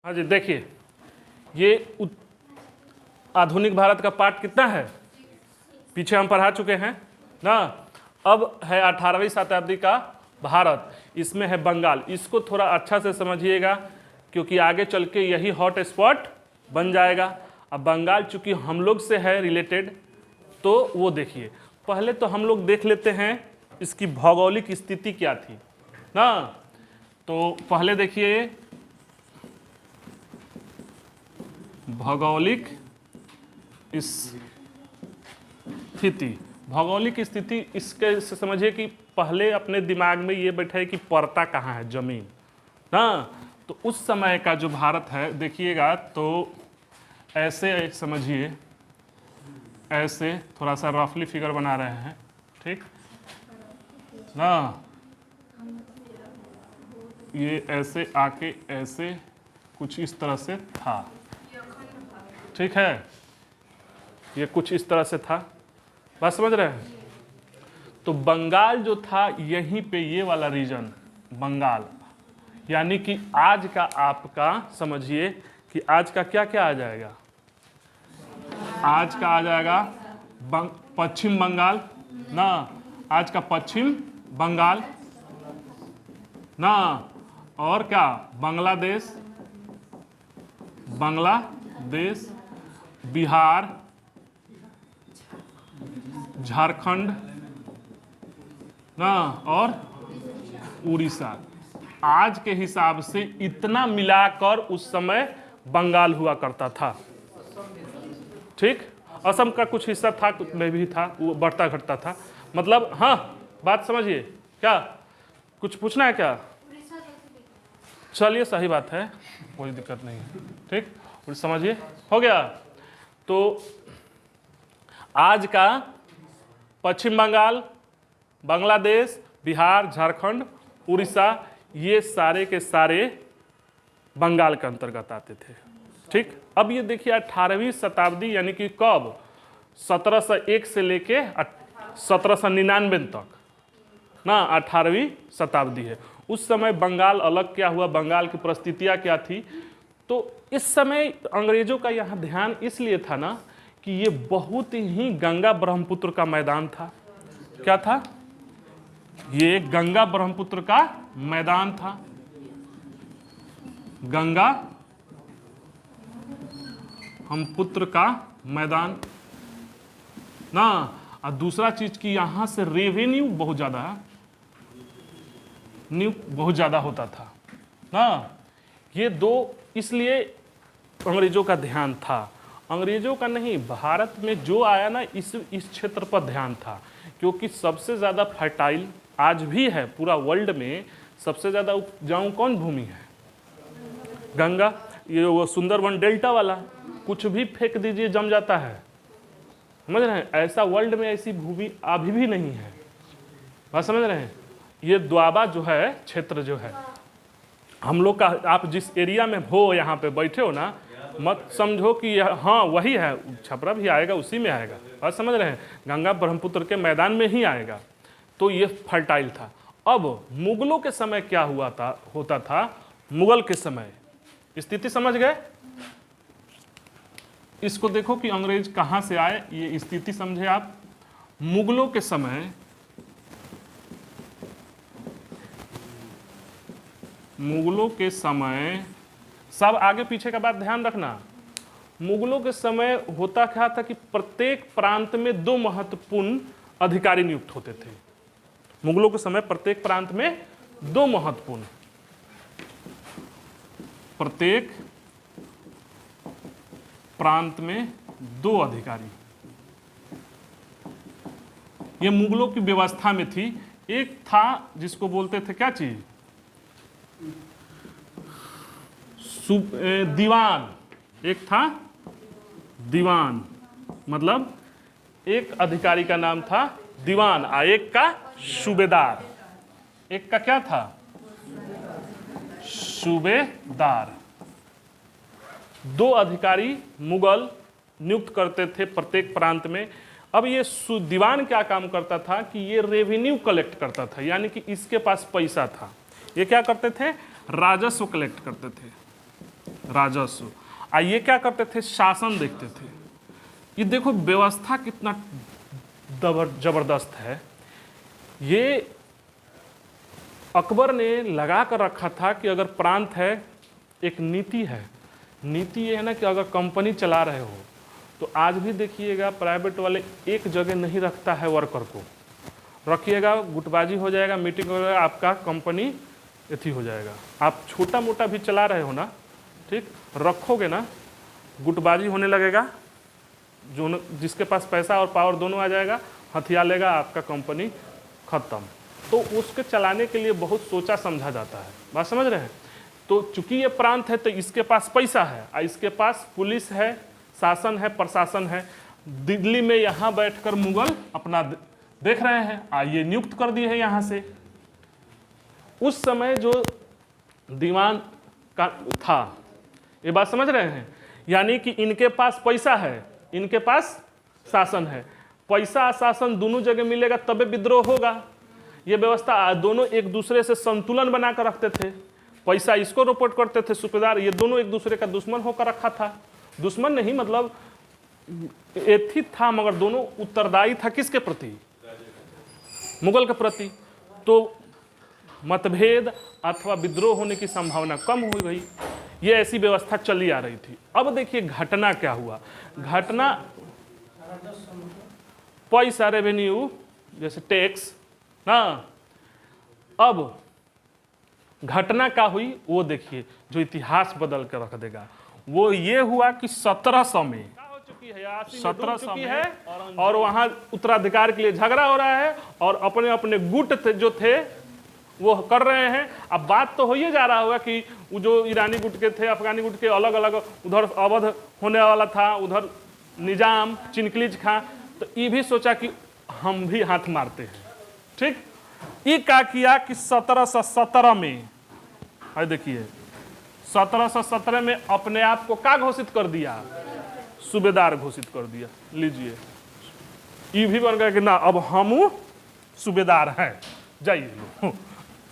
हाँ जी, देखिए ये आधुनिक भारत का पार्ट कितना है, पीछे हम पढ़ा चुके हैं ना। अब है 18वीं शताब्दी का भारत, इसमें है बंगाल। इसको थोड़ा अच्छा से समझिएगा क्योंकि आगे चल के यही हॉट स्पॉट बन जाएगा। अब बंगाल चूंकि हम लोग से है रिलेटेड, तो वो देखिए पहले तो हम लोग देख लेते हैं इसकी भौगोलिक स्थिति क्या थी ना। तो पहले देखिए भौगोलिक स्थिति, भौगोलिक स्थिति इसके से समझिए कि पहले अपने दिमाग में ये बैठे कि पड़ता कहाँ है जमीन ना। तो उस समय का जो भारत है देखिएगा तो ऐसे समझिए, ऐसे थोड़ा सा रफली फिगर बना रहे हैं, ठीक ना। ये ऐसे आके ऐसे कुछ इस तरह से था, ठीक है, ये कुछ इस तरह से था, बात समझ रहे हैं। तो बंगाल जो था यहीं पे ये वाला रीजन बंगाल, यानी कि आज का आपका समझिए कि आज का क्या क्या आ जाएगा, आज का आ जाएगा पश्चिम बंगाल ना, आज का पश्चिम बंगाल ना, और क्या बांग्लादेश, बांग्लादेश, बिहार, झारखंड ना, और उड़ीसा। आज के हिसाब से इतना मिलाकर उस समय बंगाल हुआ करता था, ठीक। असम का कुछ हिस्सा था, कुछ में भी था, वो बढ़ता घटता था, मतलब हाँ बात समझिए। क्या कुछ पूछना है क्या? चलिए सही बात है, कोई दिक्कत नहीं है, ठीक, समझिए हो गया। तो आज का पश्चिम बंगाल, बांग्लादेश, बिहार, झारखंड, उड़ीसा, ये सारे के सारे बंगाल के अंतर्गत आते थे, ठीक। अब ये देखिए 18वीं शताब्दी यानी कि कब, 1701 से लेके 1799 तक ना 18वीं शताब्दी है। उस समय बंगाल अलग क्या हुआ, बंगाल की परिस्थितियाँ क्या थी। तो इस समय अंग्रेजों का यहाँ ध्यान इसलिए था ना कि ये बहुत ही गंगा ब्रह्मपुत्र का मैदान था। क्या था? ये गंगा ब्रह्मपुत्र का मैदान था, गंगा हम पुत्र का मैदान ना। और दूसरा चीज की यहाँ से रेवेन्यू बहुत ज़्यादा है, न्यू बहुत ज़्यादा होता था ना। ये दो इसलिए अंग्रेजों का ध्यान था, अंग्रेजों का नहीं, भारत में जो आया ना इस क्षेत्र पर ध्यान था, क्योंकि सबसे ज़्यादा फर्टाइल आज भी है पूरा वर्ल्ड में, सबसे ज़्यादा उपजाऊ कौन भूमि है? गंगा। ये वो सुंदरबन डेल्टा वाला, कुछ भी फेंक दीजिए जम जाता है, समझ रहे हैं। ऐसा वर्ल्ड में ऐसी भूमि अभी भी नहीं है, बात समझ रहे हैं। ये द्वाबा जो है क्षेत्र जो है हम लोग का, आप जिस एरिया में हो यहाँ पे बैठे हो ना, मत समझो कि यह हाँ वही है, छपरा भी आएगा उसी में आएगा, बात समझ रहे हैं, गंगा ब्रह्मपुत्र के मैदान में ही आएगा। तो ये फर्टाइल था। अब मुगलों के समय क्या हुआ था, होता था मुगल के समय स्थिति समझ गए। इसको देखो कि अंग्रेज कहाँ से आए, ये स्थिति समझे आप। मुगलों के समय, मुगलों के समय, सब आगे पीछे का बात ध्यान रखना। मुगलों के समय होता क्या था कि प्रत्येक प्रांत में 2 महत्वपूर्ण अधिकारी नियुक्त होते थे। मुगलों के समय प्रत्येक प्रांत में 2 महत्वपूर्ण, प्रत्येक प्रांत में 2 अधिकारी, ये मुगलों की व्यवस्था में थी। एक था जिसको बोलते थे क्या चीज, दीवान। एक था दीवान, मतलब एक अधिकारी का नाम था दीवान, और एक का सूबेदार। एक का क्या था? सूबेदार। 2 अधिकारी मुगल नियुक्त करते थे प्रत्येक प्रांत में। अब ये दीवान क्या काम करता था कि ये रेवेन्यू कलेक्ट करता था, यानी कि इसके पास पैसा था। ये क्या करते थे? राजस्व कलेक्ट करते थे, राजस्व। ये क्या करते थे, शासन देखते थे। ये देखो व्यवस्था कितना जबरदस्त है। ये अकबर ने लगा कर रखा था कि अगर प्रांत है, एक नीति है, नीति ये है ना कि अगर कंपनी चला रहे हो तो आज भी देखिएगा प्राइवेट वाले एक जगह नहीं रखता है वर्कर को, रखिएगा गुटबाजी हो जाएगा, मीटिंग हो जाएगा, आपका कंपनी एथी हो जाएगा। आप छोटा मोटा भी चला रहे हो ना, ठीक, रखोगे ना, गुटबाजी होने लगेगा, जो जिसके पास पैसा और पावर दोनों आ जाएगा, हथियार लेगा, आपका कंपनी खत्म। तो उसके चलाने के लिए बहुत सोचा समझा जाता है, बात समझ रहे हैं। तो चूंकि ये प्रांत है तो इसके पास पैसा है और इसके पास पुलिस है, शासन है, प्रशासन है। दिल्ली में यहाँ बैठकर मुगल अपना देख रहे हैं, ये नियुक्त कर दिए हैं यहाँ से। उस समय जो दीवान का था, ये बात समझ रहे हैं, यानी कि इनके पास पैसा है, इनके पास शासन है। पैसा शासन दोनों जगह मिलेगा तबे विद्रोह होगा। ये व्यवस्था दोनों एक दूसरे से संतुलन बना कर रखते थे। पैसा इसको रिपोर्ट करते थे सूबेदार, ये दोनों एक दूसरे का दुश्मन होकर रखा था। दुश्मन नहीं मतलब एथी था, मगर दोनों उत्तरदायी था किसके प्रति, मुगल के प्रति। तो मतभेद अथवा विद्रोह होने की संभावना कम हो गई। ये ऐसी व्यवस्था चली आ रही थी। अब देखिए घटना क्या हुआ। घटना पैसा रेवेन्यू जैसे टैक्स ना, अब घटना क्या हुई वो देखिए, जो इतिहास बदल कर रख देगा। वो ये हुआ कि 1700 में 1700 में और वहां उत्तराधिकार के लिए झगड़ा हो रहा है और अपने अपने गुट जो थे वो कर रहे हैं। अब बात तो हो ही जा रहा होगा कि वो जो ईरानी गुट के थे, अफगानी गुट के, अलग अलग, उधर अवध होने वाला था, उधर निजाम चिनकलीज खां, तो ये भी सोचा कि हम भी हाथ मारते हैं। ठीक, ये क्या किया कि 1717 में, देखिए 1717 में अपने आप को क्या घोषित कर दिया, सूबेदार घोषित कर दिया। लीजिए ये भी बन गया कि ना अब हम सूबेदार हैं, जाइए।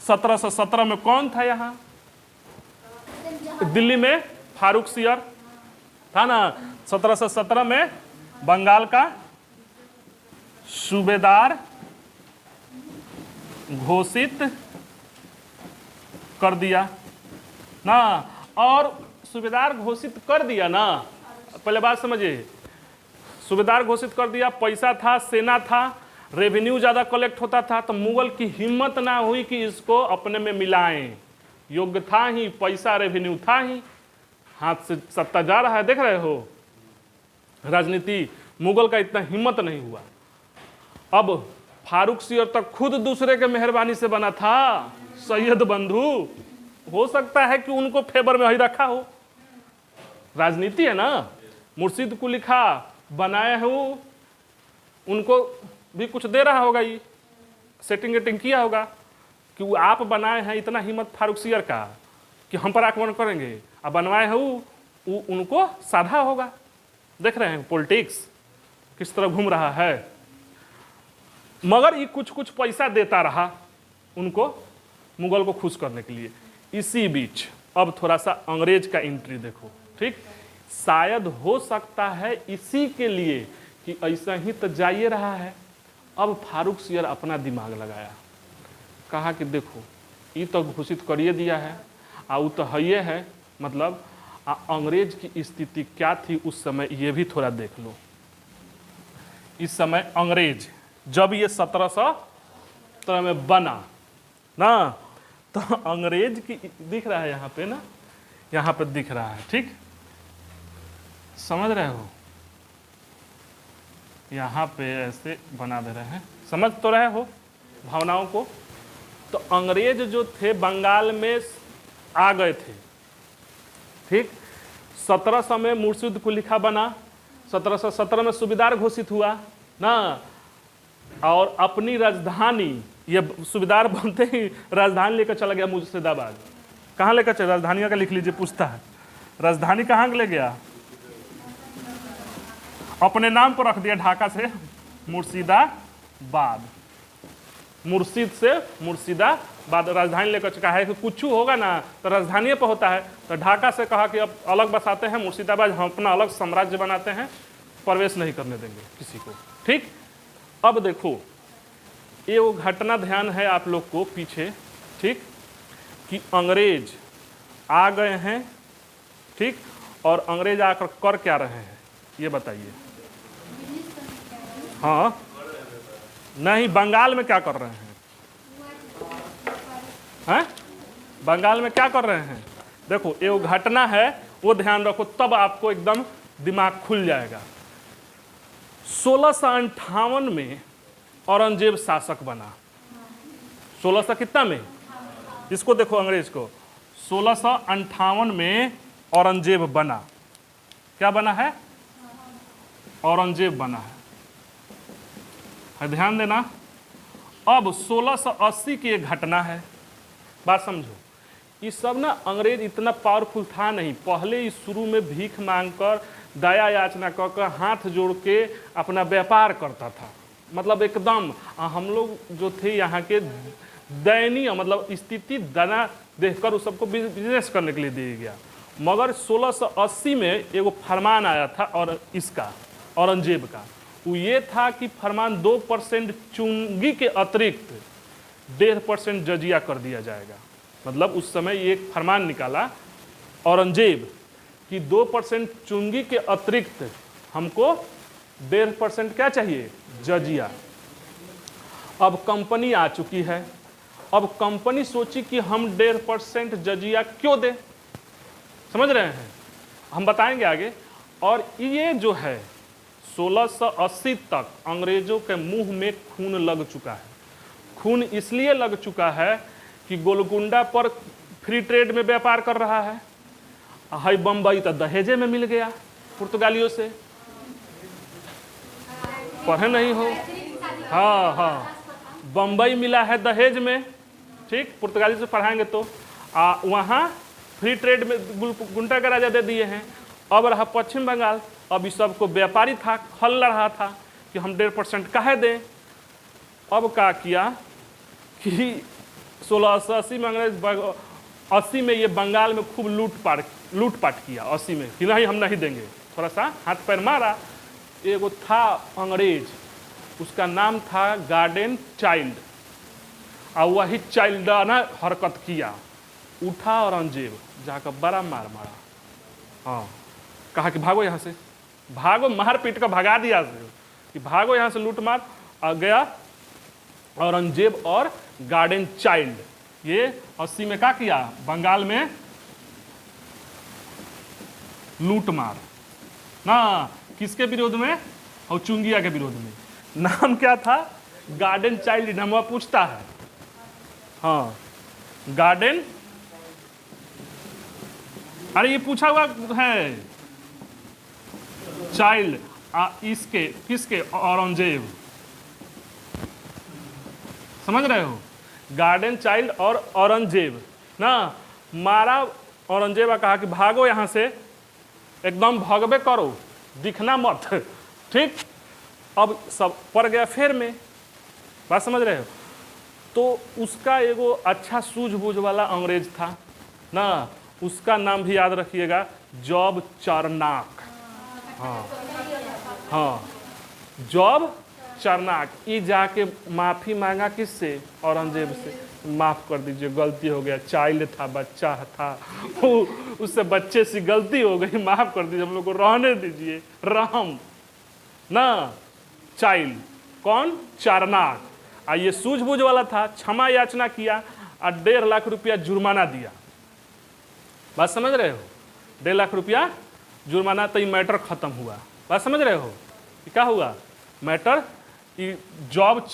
1717 में कौन था यहाँ, दिल्ली में फारूक सियर था ना। 1717 में बंगाल का सूबेदार घोषित कर दिया ना। और सूबेदार घोषित कर दिया ना, पहले बात समझिए, सूबेदार घोषित कर दिया, पैसा था, सेना था, रेवेन्यू ज़्यादा कलेक्ट होता था, तो मुगल की हिम्मत ना हुई कि इसको अपने में मिलाएं। योग्य था ही, पैसा रेवेन्यू था ही, हाथ से सत्ता जा रहा है, देख रहे हो राजनीति। मुगल का इतना हिम्मत नहीं हुआ। अब फारूक सियर तक खुद दूसरे के मेहरबानी से बना था, सैयद बंधु, हो सकता है कि उनको फेवर में ही रखा हो, राजनीति है ना। मुर्शिद को लिखा बनाया हो, उनको भी कुछ दे रहा होगा, ये सेटिंग वेटिंग किया होगा कि वो आप बनाए हैं, इतना हिम्मत फारूक सियर का कि हम पर आक्रमण करेंगे, अब बनवाए हो वो उनको साधा होगा। देख रहे हैं पॉलिटिक्स किस तरह घूम रहा है। मगर ये कुछ कुछ पैसा देता रहा उनको, मुगल को खुश करने के लिए। इसी बीच अब थोड़ा सा अंग्रेज का एंट्री देखो। ठीक, शायद हो सकता है इसी के लिए कि ऐसा ही तो जाइए रहा है। अब फारूक सियर अपना दिमाग लगाया, कहा कि देखो ये तो घोषित करिए दिया है, वो तो है है, मतलब अंग्रेज की स्थिति क्या थी उस समय, ये भी थोड़ा देख लो। इस समय अंग्रेज जब ये 1717 में बना ना, तो अंग्रेज की दिख रहा है यहाँ पे ना, यहाँ पे दिख रहा है। ठीक, समझ रहे हो, यहाँ पे ऐसे बना दे रहे हैं, समझ तो रहे हो भावनाओं को। तो अंग्रेज जो थे बंगाल में आ गए थे। ठीक, 1700 में मुर्शिद को लिखा बना, 1717 में सूबेदार घोषित हुआ ना, और अपनी राजधानी, ये सूबेदार बनते ही राजधानी लेकर चला गया मुर्शिदाबाद। कहाँ लेकर चला, राजधानी का लिख लीजिए, पूछता है राजधानी कहाँ ले गया, अपने नाम पर रख दिया, ढाका से मुर्शिदाबाद, मुर्शिद से मुर्शिदाबाद। बाद राजधानी लेकर चुका है कि कुछ होगा ना तो राजधानी पर होता है। तो ढाका से कहा कि अब अलग बसाते हैं, मुर्शिदाबाद हम अपना अलग साम्राज्य बनाते हैं, प्रवेश नहीं करने देंगे किसी को। ठीक, अब देखो ये वो घटना ध्यान है आप लोग को पीछे, ठीक, कि अंग्रेज आ गए हैं, ठीक, और अंग्रेज आकर कर क्या रहे हैं ये बताइए। हाँ, नहीं, बंगाल में क्या कर रहे हैं? हैं? बंगाल में क्या कर रहे हैं? देखो ये वो घटना है, वो ध्यान रखो, तब आपको एकदम दिमाग खुल जाएगा। 1658 में औरंगजेब शासक बना। 1600 कितना में? इसको देखो अंग्रेज को, 1658 में औरंगजेब बना। क्या बना है? औरंगजेब बना है, ध्यान देना। अब 1680 की एक घटना है, बात समझो। ये सब ना अंग्रेज इतना पावरफुल था नहीं, पहले ही शुरू में भीख मांगकर दया याचना कर हाथ जोड़ के अपना व्यापार करता था। मतलब एकदम हम लोग जो थे यहाँ के दयनीय, मतलब स्थिति दना देखकर उस सबको बिजनेस करने के लिए दिया गया। मगर 1680 में एगो फरमान आया था और इसका औरंगजेब का, वो ये था कि फरमान 2% चुंगी के अतिरिक्त 1.5% जजिया कर दिया जाएगा। मतलब उस समय ये एक फरमान निकाला औरंगजेब कि 2% चुंगी के अतिरिक्त हमको 1.5% क्या चाहिए? जजिया। अब कंपनी आ चुकी है, अब कंपनी सोची कि हम 1.5% जजिया क्यों दें, समझ रहे हैं, हम बताएंगे आगे। और ये जो है 1680 तक अंग्रेजों के मुंह में खून लग चुका है। खून इसलिए लग चुका है कि गोलकुंडा पर फ्री ट्रेड में व्यापार कर रहा है। हाई बम्बई तो दहेजे में मिल गया पुर्तगालियों से, पढ़े नहीं हो? हाँ हाँ, बम्बई मिला है दहेज में, ठीक, पुर्तगाली से पढ़ाएंगे तो। वहाँ फ्री ट्रेड में गुंडा का राजा दे दिए हैं। अब रहा पश्चिम बंगाल, अब इस सबको व्यापारी था, खल रहा था कि हम 1.5% काहे दें। अब क्या किया कि 1680 में अंग्रेज 80 में ये बंगाल में खूब लूटपाट किया 80 में कि नहीं हम नहीं देंगे, थोड़ा सा हाथ पैर मारा। एगो था अंग्रेज, उसका नाम था गार्डन चाइल्ड, और वही चाइल्डाना हरकत किया। उठा औरंगजेब जाकर बड़ा मार मारा, हाँ, कहा कि भागो यहाँ से, भागो, मार पीट कर भगा दिया कि भागो यहाँ से, लूट मार। आ गया औरंगजेब और गार्डन चाइल्ड, ये 80 में क्या किया? बंगाल में लूट मार ना, किसके विरोध में? और चुंगिया के विरोध में। नाम क्या था? गार्डन चाइल्ड नाम पूछता है, हाँ, गार्डन, अरे ये पूछा हुआ है चाइल्ड, इसके किसके? औरंगजेब, समझ रहे हो? गार्डन चाइल्ड और औरंगजेब ना मारा। औरंगजेब ने कहा कि भागो यहाँ से, एकदम भगबे करो, दिखना मत, ठीक। अब सब पड़ गया फेर में, बात समझ रहे हो? तो उसका एगो अच्छा सूझबूझ वाला अंग्रेज था ना, उसका नाम भी याद रखिएगा, जॉब चार्नाक। हाँ हाँ, जॉब चार्नाक। ये जाके माफ़ी मांगा किससे? औरंगजेब से, माफ़ कर दीजिए, गलती हो गया, चाइल्ड था, बच्चा था, उससे बच्चे से गलती हो गई, माफ़ कर दीजिए, हम लोग को रहने दीजिए, रहम ना। चाइल्ड कौन? चार्नाक। ये सूझबूझ वाला था, क्षमा याचना किया और 1.5 लाख रुपया जुर्माना दिया। बात समझ रहे हो? 1.5 लाख रुपया जुर्माना, तो ये मैटर खत्म हुआ। बात समझ रहे हो? क्या हुआ मैटर? जॉब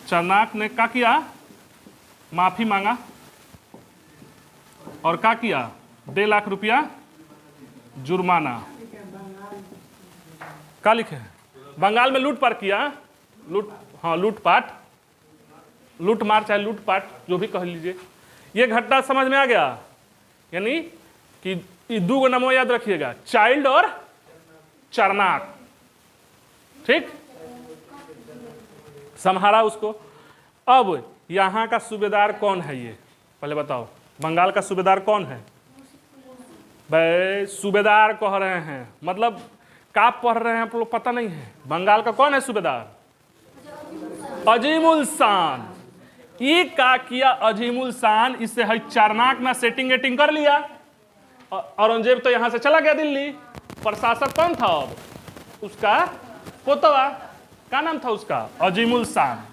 चार्नाक ने क्या किया? माफी मांगा और क्या किया? 1.5 लाख रुपया जुर्माना। क्या लिखे हैं? बंगाल में लूटपाट किया, हाँ, लूटपाट, लूटमार चाहे लूटपाट जो भी कह लीजिए। ये घटना समझ में आ गया? यानी कि ये 2 नाम याद रखिएगा, चाइल्ड और चार्नाक, ठीक। संहारा उसको। अब यहाँ का सूबेदार कौन है, ये पहले बताओ, बंगाल का सूबेदार कौन है? भाई सूबेदार कह रहे हैं, मतलब क्या पढ़ रहे हैं आप लोग पता नहीं है। बंगाल का कौन है सूबेदार? अजीमुल शान। ये क्या किया अजीमुल शान, इससे है चारनाक ना सेटिंग वेटिंग कर लिया। औरंगजेब तो यहां से चला गया दिल्ली। प्रशासक कौन था अब? उसका पोतवा, क्या नाम था उसका? अजीमुल शान।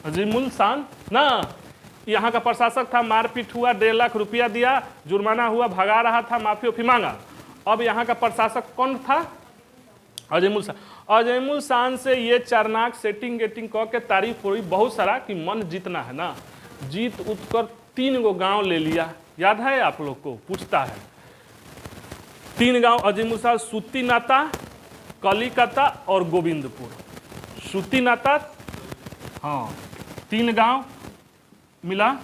अजीमुल शान ना, यहाँ का प्रशासक था। मारपीट हुआ, 1.5 लाख रुपया दिया, जुर्माना हुआ, भगा रहा था, माफी उफी मांगा। अब यहाँ का प्रशासक कौन था? अजीमुल शान। अजीमुल शान से ये चारनाक सेटिंग गेटिंग कह के तारीफ हुई बहुत सारा कि मन जीतना है ना, जीत उत कर 3 गो गांव ले लिया। याद है आप लोग को? पूछता है 3 गांव अजीमुल शान, सूती नाता, कलिकता और गोविंदपुर। सूती नाता, हाँ 3 गांव मिला,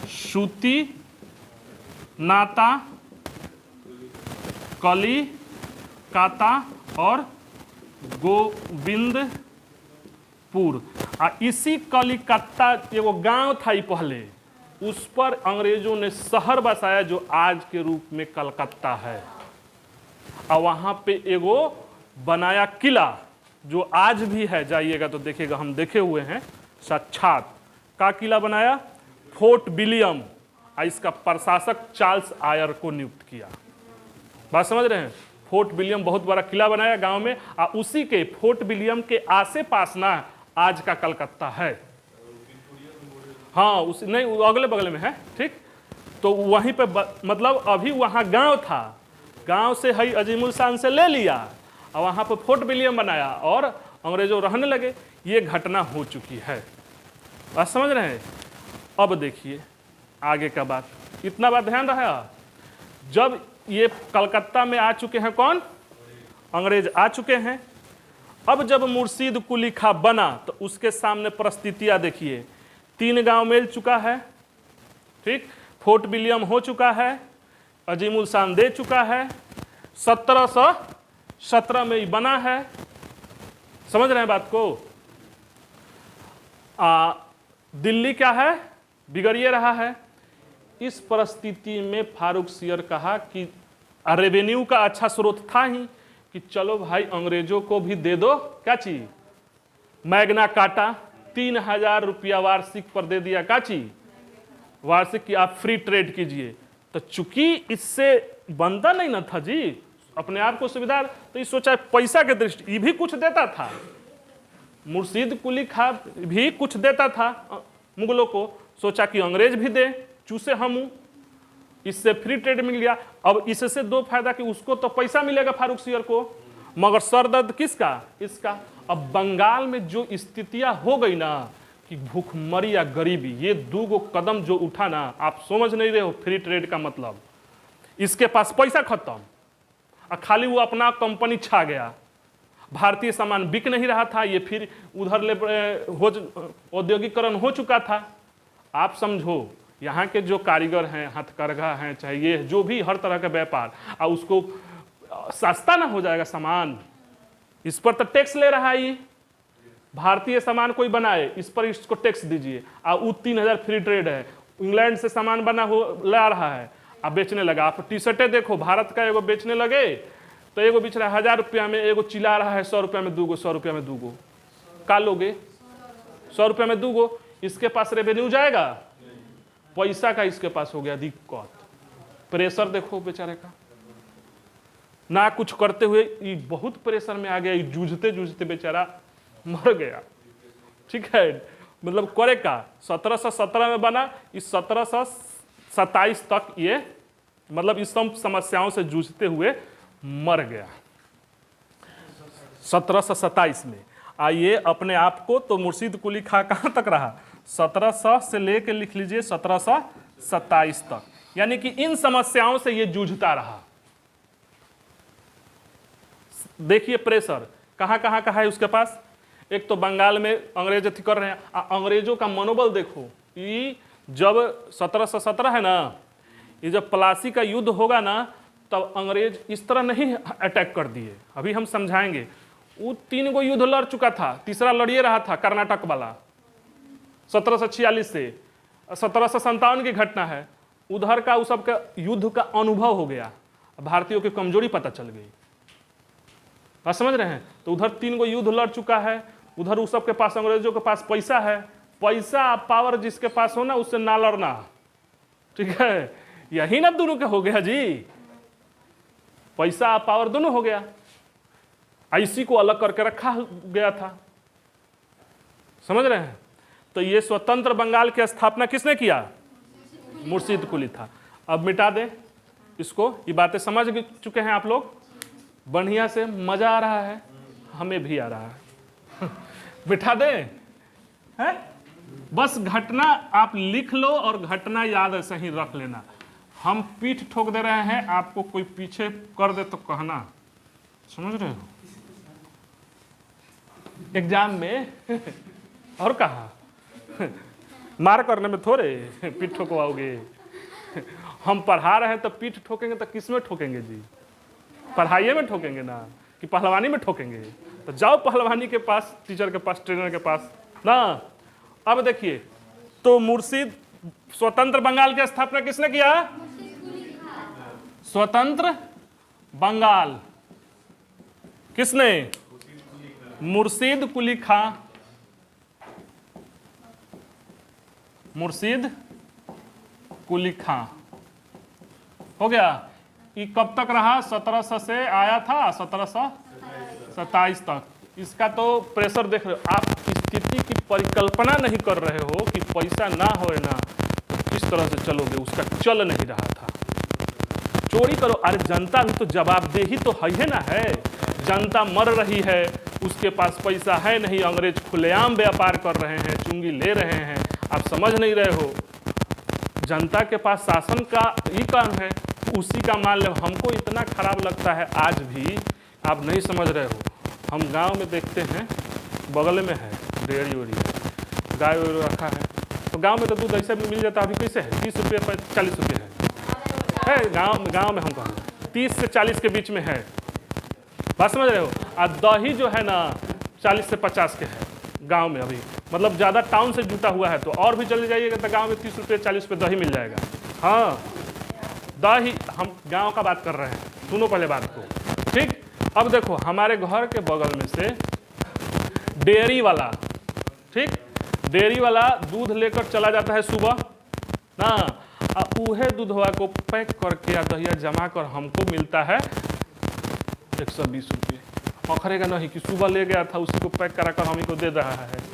सूती नाता, कलिकता और गोविंदपुर। इसी कलिकता एगो गांव था ही पहले, उस पर अंग्रेजों ने शहर बसाया जो आज के रूप में कलकत्ता है। और वहां पे एगो बनाया किला जो आज भी है, जाइएगा तो देखिएगा, हम देखे हुए हैं साक्षात। का किला बनाया? Fort William. इसका प्रशासक चार्ल्स आयर को नियुक्त किया। बात समझ रहे हैं? फोर्ट विलियम बहुत बड़ा किला बनाया गांव में, और उसी के फोर्ट विलियम के आसे पास ना आज का कलकत्ता है। हाँ उस नहीं, अगले बगल में है, ठीक। तो वहीं पे मतलब अभी वहां गांव था, गांव से है अजीमुल शान से ले लिया और वहां पे फोर्ट विलियम बनाया और अंग्रेजों रहने लगे। ये घटना हो चुकी है। बात समझ रहे हैं? अब देखिए आगे का बात, इतना बात ध्यान रहा। जब ये कलकत्ता में आ चुके हैं, कौन? अंग्रेज आ चुके हैं। अब जब मुर्शीद कुली खां बना तो उसके सामने परिस्थितियां देखिए। 3 गांव मिल चुका है, ठीक, फोर्ट विलियम हो चुका है, अजीमुल शान दे चुका है, 1717 में ही बना है। समझ रहे हैं बात को? दिल्ली क्या है? बिगड़िए रहा है। इस परिस्थिति में फारूक सियर कहा कि रेवेन्यू का अच्छा स्रोत था ही कि चलो भाई अंग्रेजों को भी दे दो, क्या चीज? मैग्ना कार्टा 3000 रुपया वार्षिक पर दे दिया। क्या चीज? वार्षिक की आप फ्री ट्रेड कीजिए। तो चूंकि इससे बनता नहीं ना था जी अपने आप को सुविधा, तो ये सोचा पैसा के दृष्टि ये भी कुछ देता था। मुर्शीद कुली खां भी कुछ देता था मुगलों को, सोचा कि अंग्रेज भी दे, चूसे हम, इससे फ्री ट्रेड मिल गया। अब इससे 2 फायदा कि उसको तो पैसा मिलेगा फारूक सियर को, मगर सरदर्द किसका? इसका। अब बंगाल में जो स्थितियां हो गई ना कि भूखमरी या गरीबी, ये 2 कदम जो उठा ना, आप समझ नहीं रहे हो फ्री ट्रेड का मतलब। इसके पास पैसा खत्म और खाली वो अपना कंपनी छा गया, भारतीय सामान बिक नहीं रहा था, ये फिर उधर औद्योगिकरण हो चुका था। आप समझो यहाँ के जो कारीगर हैं, हथकरघा हैं, चाहे ये जो भी हर तरह का व्यापार, और उसको सस्ता ना हो जाएगा सामान, इस पर तो टैक्स ले रहा है। ये भारतीय सामान कोई बनाए इस पर इसको टैक्स दीजिए, और वो 3000 फ्री ट्रेड है। इंग्लैंड से सामान बना हो ला रहा है, अब बेचने लगा। आप टी शर्टें देखो, भारत का एगो बेचने लगे तो एगो बेच रहा है 1000 रुपया में, एगो चिल्ला रहा है 100 रुपया में 2 गो, 100 रुपया में 2 गो। का लोगे? 100 रुपया में 2 गो। इसके पास रेवेन्यू जाएगा, पैसा का इसके पास हो गया दिक्कत। प्रेशर देखो बेचारे का, ना कुछ करते हुए ये बहुत प्रेशर में आ गया, जूझते जूझते बेचारा मर गया। ठीक है, मतलब करे का 1717 में बना, इस 1727 तक ये मतलब इस सब समस्याओं से जूझते हुए मर गया 1727 में। आइए अपने आप को, तो मुर्शीद कुली खां कहाँ तक रहा? 1700 से लेकर लिख लीजिए 1727 तक, यानी कि इन समस्याओं से ये जूझता रहा। देखिए प्रेशर कहाँ कहाँ का है उसके पास। एक तो बंगाल में अंग्रेज अथी कर रहे हैं, अंग्रेजों का मनोबल देखो। ये जब 1717 है ना, ये जब प्लासी का युद्ध होगा ना, तब अंग्रेज इस तरह नहीं अटैक कर दिए। अभी हम समझाएंगे। वो 3 गो युद्ध लड़ चुका था, तीसरा लड़िए रहा था कर्नाटक वाला 1746 से। 1757 की घटना है। उधर का उस सबका युद्ध का अनुभव हो गया, भारतीयों की कमजोरी पता चल गई। बात समझ रहे हैं? तो उधर 3 गो युद्ध लड़ चुका है, उधर उस सबके पास, अंग्रेजों के पास पैसा है। पैसा पावर जिसके पास हो ना, उससे ना लड़ना, ठीक है? यही ना दोनों के हो गया जी, पैसा पावर दोनों हो गया। इसी को अलग करके रखा गया था, समझ रहे हैं? तो ये स्वतंत्र बंगाल की स्थापना किसने किया? मुर्शीद कुली था। अब मिटा दे इसको। ये बातें समझ चुके हैं आप लोग? बढ़िया से मजा आ रहा है? हमें भी आ रहा है। मिटा दे है? बस घटना आप लिख लो और घटना याद ऐसे ही रख लेना। हम पीठ ठोक दे रहे हैं, आपको कोई पीछे कर दे तो कहना, समझ रहे हो? एग्जाम में और कहा मार करने में थोड़े पीठ ठोकवाओगे। हम पढ़ा रहे हैं तो पीठ ठोकेंगे तो किस में ठोकेंगे जी? पढ़ाइए में ठोकेंगे ना, कि पहलवानी में ठोकेंगे? तो जाओ पहलवानी के पास, टीचर के पास, ट्रेनर के पास ना। अब देखिए, तो मुर्शीद, स्वतंत्र बंगाल की स्थापना किसने किया? स्वतंत्र बंगाल किसने? मुर्शीद कुली खां। मुर्शीद कुली खां हो गया। ये कब तक रहा? 1700 से आया था 1727 तक। इसका तो प्रेशर देख रहे हो आप, स्थिति की परिकल्पना नहीं कर रहे हो कि पैसा ना हो ना तो किस तरह से चलोगे। उसका चल नहीं रहा था। चोरी करो, अरे जनता भी तो जवाबदेही तो है ना है। जनता मर रही है, उसके पास पैसा है नहीं, अंग्रेज खुलेआम व्यापार कर रहे हैं, चुंगी ले रहे हैं, आप समझ नहीं रहे हो। जनता के पास शासन का ही काम है, उसी का मान ले। हमको इतना खराब लगता है आज भी, आप नहीं समझ रहे हो। हम गांव में देखते हैं, बगल में है डेयरी वेरी है, गाय रखा है, तो गांव में तो दूध ऐसे मिल जाता है। अभी कैसे है? 30 रुपये 40 रुपये है गांव में। हम कहूँ 30 से 40 के बीच में है। बात समझ रहे हो? और दही जो है ना 40 से 50 के है गांव में अभी, मतलब ज़्यादा टाउन से जुटा हुआ है। तो और भी चले जाइएगा तो गांव में 30 रुपये 40 रुपये दही मिल जाएगा। हाँ, दही, हम गांव का बात कर रहे हैं, सुनो पहले बात को, ठीक? अब देखो, हमारे घर के बगल में से डेयरी वाला, ठीक, डेयरी वाला दूध लेकर चला जाता है सुबह ना, उहे दूधवा को पैक करके या दहिया जमा कर हमको मिलता है 120 रुपये। पकड़ेगा नहीं कि सुबह ले गया था, उसी को पैक करा कर हम ही को दे रहा है।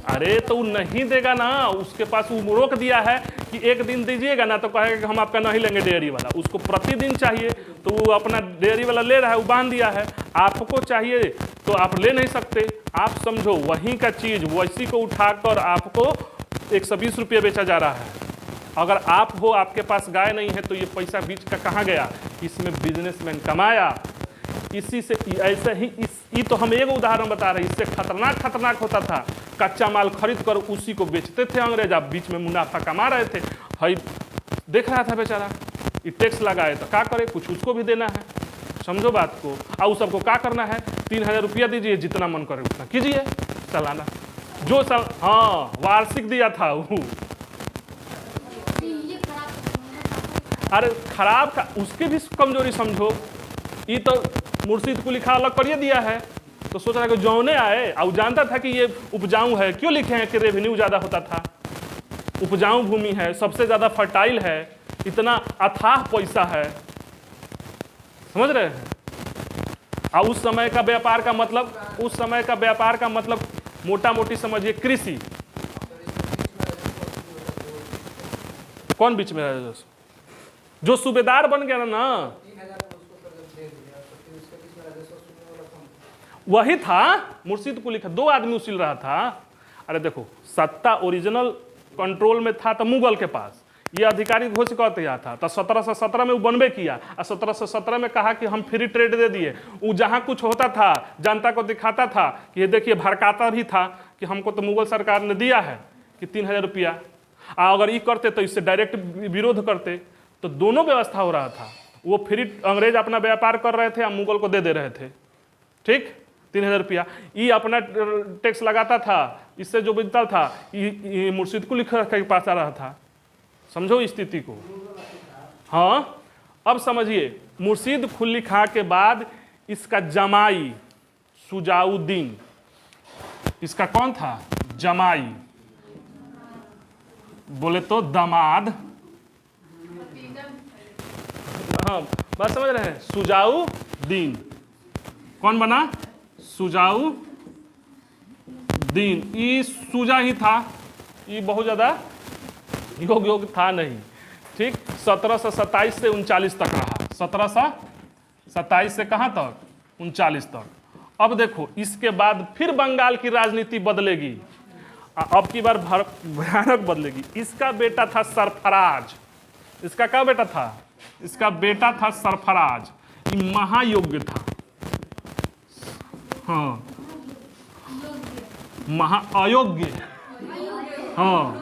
अरे तो वो नहीं देगा ना, उसके पास वो रोक दिया है कि एक दिन दीजिएगा ना तो कहेगा कि हम आपका नहीं लेंगे डेयरी वाला। उसको प्रतिदिन चाहिए तो वो अपना डेयरी वाला ले रहा है, वो बांध दिया है। आपको चाहिए तो आप ले नहीं सकते। आप समझो, वहीं का चीज़ वैसी को उठाकर आपको 120 रुपये बेचा जा रहा है। अगर आप हो, आपके पास गाय नहीं है, तो ये पैसा बीच का कहाँ गया? इसमें बिजनेसमैन कमाया। इसी से ऐसे ही ये तो हम एक उदाहरण बता रहे हैं। इससे खतरनाक होता था। कच्चा माल खरीद कर उसी को बेचते थे अंग्रेज, आप बीच में मुनाफा कमा रहे थे। हई देख रहा था बेचारा, ये टैक्स लगाए तो क्या करे, कुछ उसको भी देना है। समझो बात को। और उस सबको क्या करना है? 3000 रुपया दीजिए, जितना मन करे उतना कीजिए सालाना। जो साल, हाँ, वार्षिक दिया था वो। अरे खराब का उसके भी कमजोरी समझो। ये तो मुर्शीद कुली खां अलग करिए दिया है, तो सोच रहा है कि जौने आए, और जानता था कि ये उपजाऊ है। क्यों लिखे हैं कि रेवेन्यू ज़्यादा होता था? उपजाऊ भूमि है, सबसे ज़्यादा फर्टाइल है, इतना अथाह पैसा है, समझ रहे हैं? और उस समय का व्यापार का मतलब, मोटा मोटी समझिए कृषि। कौन बीच में है? जो सूबेदार बन गया ना, वही था मुर्शीद कुली खां। 2 आदमी उछल रहा था। अरे देखो, सत्ता ओरिजिनल कंट्रोल में था तो मुगल के पास, ये अधिकारी घोषित कर दिया था। तो 1717 में वो बनबे किया, और 1717 में कहा कि हम फ्री ट्रेड दे दिए। वो जहाँ कुछ होता था जनता को दिखाता था कि ये देखिए, भड़काता भी था कि हमको तो मुगल सरकार ने दिया है कि 3000 रुपया। अगर ये करते तो इससे डायरेक्ट विरोध करते, तो दोनों व्यवस्था हो रहा था। वो फ्री अंग्रेज अपना व्यापार कर रहे थे, मुगल को दे रहे थे, ठीक 3000 रुपया। ये अपना टैक्स लगाता था, इससे जो बिकता था ये मुर्शिद कुली खां के पास आ रहा था। समझो स्थिति को। हाँ, अब समझिए, मुर्शिद कुली खां के बाद इसका जमाई शुजाउद्दीन, इसका कौन था? जमाई, बोले तो दामाद। हाँ, बात समझ रहे हैं? शुजाउद्दीन कौन बना? शुजाउद्दीन। ये शुजा ही था, ये बहुत ज्यादा योग था नहीं, ठीक। 1727 से 39 तक रहा। 1727 से कहां तक? 39 तक। अब देखो, इसके बाद फिर बंगाल की राजनीति बदलेगी, अब की बार भयानक बदलेगी। इसका बेटा था सरफराज। इसका क्या बेटा था? इसका बेटा था सरफराज। ये महायोग्य था, हाँ, अयोग्य, हाँ,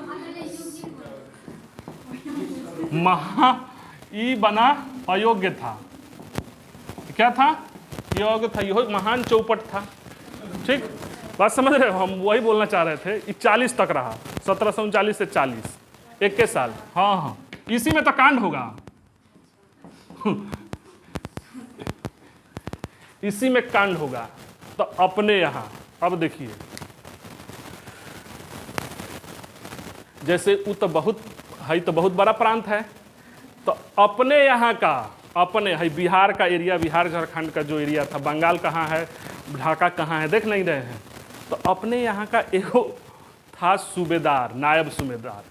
ई बना अयोग्य था। क्या था? योग्य था, यह महान चौपट था, ठीक। बात समझ रहे हो? हम वही बोलना चाह रहे थे। ये 40 तक रहा, 1739 से 40, 21 साल। हाँ हाँ, इसी में तो कांड होगा। इसी में कांड होगा। तो अपने यहां अब देखिए, जैसे वो तो बहुत है, तो बहुत बड़ा प्रांत है, तो अपने यहाँ का, अपने है बिहार का एरिया, बिहार झारखंड का जो एरिया था, बंगाल कहाँ है, ढाका कहाँ है, देख नहीं रहे हैं। तो अपने यहाँ का एगो था सूबेदार, नायब सूबेदार,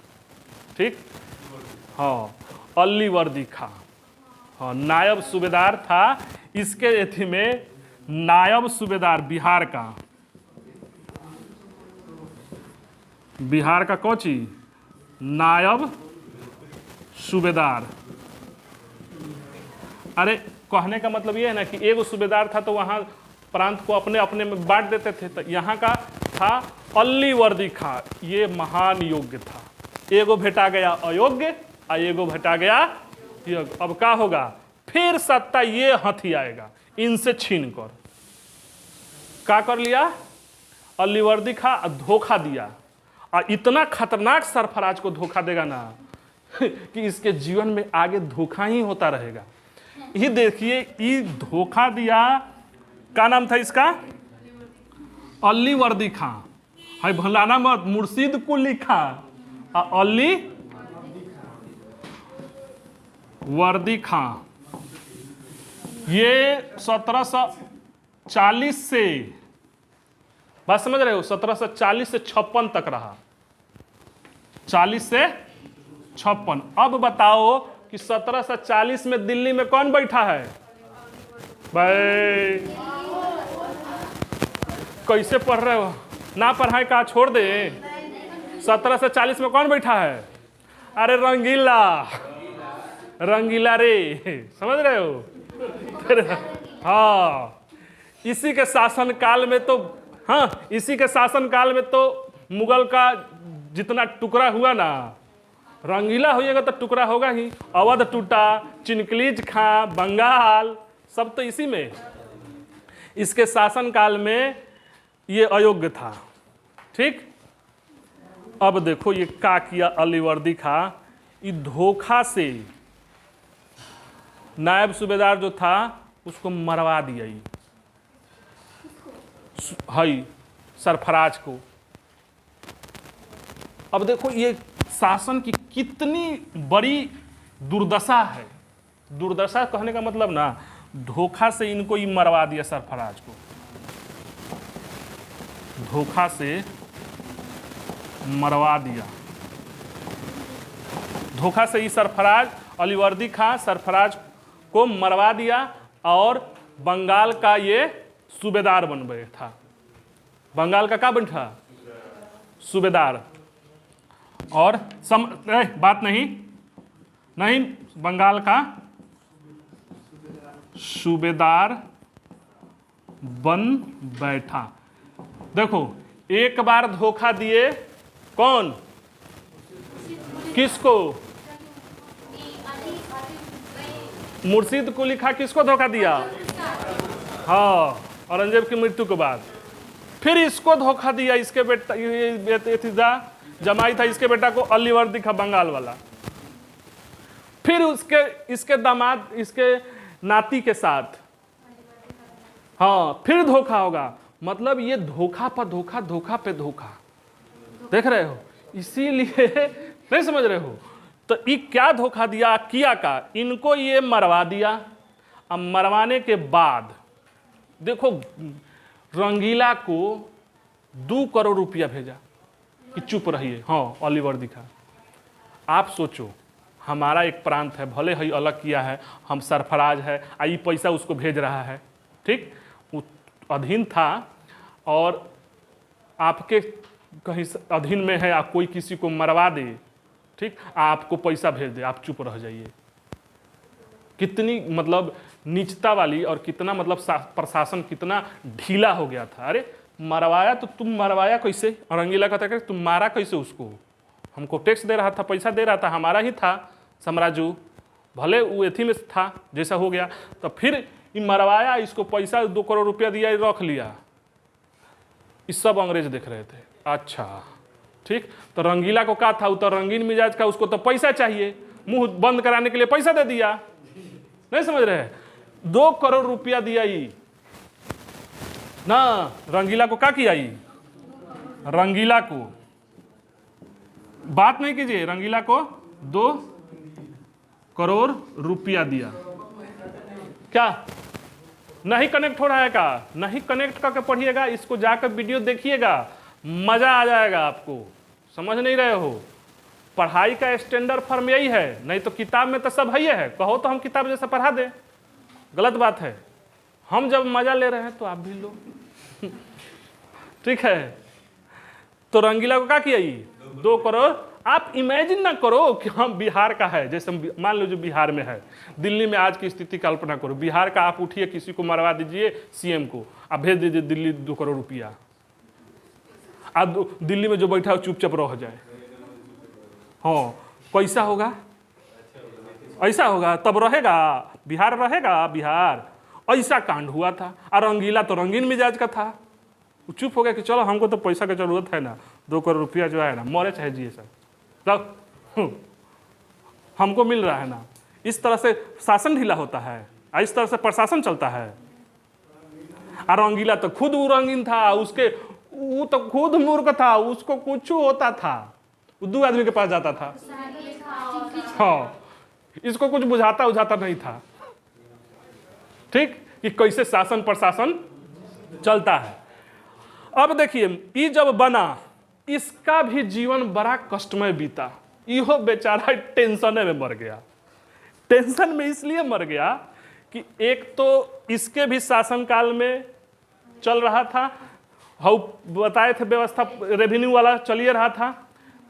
ठीक। हाँ, अलीवर्दी खां, हाँ, नायब सूबेदार था। इसके एथी में नायब सूबेदार बिहार का, बिहार का कौन चीज? नायब सूबेदार। अरे कहने का मतलब ये है ना कि एगो सूबेदार था तो वहां प्रांत को अपने अपने में बांट देते थे। तो यहाँ का था अलीवर्दी खां, ये महान योग्य था। एगो भेटा गया अयोग्य और एगो भेटा गया योग्य। अब क्या होगा? फिर सत्ता ये हाथी आएगा, इनसे छीन कर क्या कर लिया? अलीवर्दी खां धोखा दिया, और इतना खतरनाक सरफराज को धोखा देगा ना कि इसके जीवन में आगे धोखा ही होता रहेगा। ये देखिए, ये धोखा दिया। क्या नाम था इसका? अलीवर्दी खां, है भलाना मत, मुर्शिद कुली खां, अलीवर्दी खां। ये 1740 से, बात समझ रहे हो, 1740 से 56 तक रहा, 40 से 56। अब बताओ कि 1740 में दिल्ली में कौन बैठा है? भाई कैसे पढ़ रहे हो? ना पढ़ाई का छोड़ दे। 1740 में कौन बैठा है? अरे रंगीला, रंगीला रे, समझ रहे हो? हाँ, इसी के शासन काल में तो, हाँ, इसी के शासन काल में तो मुगल का जितना टुकड़ा हुआ ना, रंगीला होइएगा तो टुकड़ा होगा ही। अवध टूटा, चिनकलीज खां, बंगाल, सब तो इसी में। इसके शासन काल में ये अयोग्य था, ठीक। अब देखो ये क्या किया अलीवर्दी खां, ये धोखा से नायब सूबेदार जो था उसको मरवा दिया, ये हई सरफराज को। अब देखो ये शासन की कितनी बड़ी दुर्दशा है। दुर्दशा कहने का मतलब ना, धोखा से इनको ये मरवा दिया सरफराज को, धोखा से मरवा दिया। धोखा से ये सरफराज, अलीवर्दी खां सरफराज को मरवा दिया और बंगाल का ये सूबेदार बन गया था। बंगाल का क्या बन था? सूबेदार। और बात नहीं, बंगाल का सूबेदार बन बैठा। देखो, एक बार धोखा दिए कौन? किसको? मुर्शिद को लिखा, किसको धोखा दिया? हाँ, औरंगजेब की मृत्यु के बाद। फिर इसको धोखा दिया, इसके बेटा ये जमाई था, इसके बेटा को अलीवर्दी था बंगाल वाला। फिर इसके दामाद, इसके नाती के साथ, हाँ, फिर धोखा होगा। मतलब ये धोखा पर धोखा, धोखा पे धोखा, देख रहे हो? इसीलिए नहीं समझ रहे हो? तो ये क्या धोखा दिया किया का, इनको ये मरवा दिया। अब मरवाने के बाद देखो, रंगीला को 2 करोड़ रुपया भेजा कि चुप रहिए। हाँ, ओलिवर दिखा। आप सोचो, हमारा एक प्रांत है, भले ही अलग किया है, हम सरफराज है, ये पैसा उसको भेज रहा है, ठीक, अधीन था, और आपके कहीं अधीन में है, आप कोई किसी को मरवा दे, ठीक, आपको पैसा भेज दे, आप चुप रह जाइए। कितनी मतलब नीचता वाली, और कितना मतलब प्रशासन कितना ढीला हो गया था। अरे मरवाया तो तुम मरवाया कैसे? रंगीला कहता है तुम मारा कैसे उसको? हमको टैक्स दे रहा था, पैसा दे रहा था, हमारा ही था साम्राज्य, भले वो एथी में था, जैसा हो गया। तो फिर मरवाया, इसको पैसा 2 करोड़ रुपया दिया, रख लिया। इस सब अंग्रेज देख रहे थे। अच्छा ठीक, तो रंगीला को क्या था, तो रंगीन मिजाज का, उसको तो पैसा चाहिए, मुंह बंद कराने के लिए पैसा दे दिया। नहीं समझ रहे? 2 करोड़ रुपया दिया ही ना। रंगीला को क्या किया ही? रंगीला को बात नहीं कीजिए, रंगीला को 2 करोड़ रुपया दिया। क्या नहीं कनेक्ट हो रहा है? का नहीं कनेक्ट करके पढ़िएगा, इसको जाकर वीडियो देखिएगा, मजा आ जाएगा आपको। समझ नहीं रहे हो? पढ़ाई का स्टैंडर्ड फॉर्म यही है, नहीं तो किताब में तो सब है। कहो तो हम किताब जैसा पढ़ा दें, गलत बात है। हम जब मजा ले रहे हैं तो आप भी लो। ठीक है, तो रंगीला को क्या किया? 2 करोड़। आप इमेजिन ना करो कि हम बिहार का है, जैसे मान लो जो बिहार में है, दिल्ली में आज की स्थिति कल्पना करो, बिहार का आप उठिए, किसी को मरवा दीजिए, सीएम को, आप भेज दीजिए दिल्ली 2 करोड़ रुपया। अब दिल्ली में जो बैठा हो चुपचाप रह जाए, हाँ, कैसा होगा? ऐसा होगा, तब रहेगा बिहार, रहेगा बिहार। ऐसा कांड हुआ था। और रंगीला तो रंगीन मिजाज का था, वो चुप हो गया कि चलो हमको तो पैसा की जरूरत है ना, 2 करोड़ रुपया जो है ना, मरे चाहे जिए सर, तब हमको मिल रहा है ना। इस तरह से शासन ढीला होता है, इस तरह से प्रशासन चलता है। और रंगीला तो खुद वो रंगीन था, उसके वो तो खुद मूर्ख था, उसको कुछ होता था, वो 2 आदमी के पास जाता था। हाँ, इसको कुछ बुझाता नहीं था, ठीक, कि कैसे शासन प्रशासन चलता है। अब देखिए, ये जब बना, इसका भी जीवन बड़ा कष्टमय बीता। इहो बेचारा टेंशन में मर गया। टेंशन में इसलिए मर गया कि एक तो इसके भी शासनकाल में चल रहा था, हम बताए थे व्यवस्था रेवेन्यू वाला चलिए रहा था,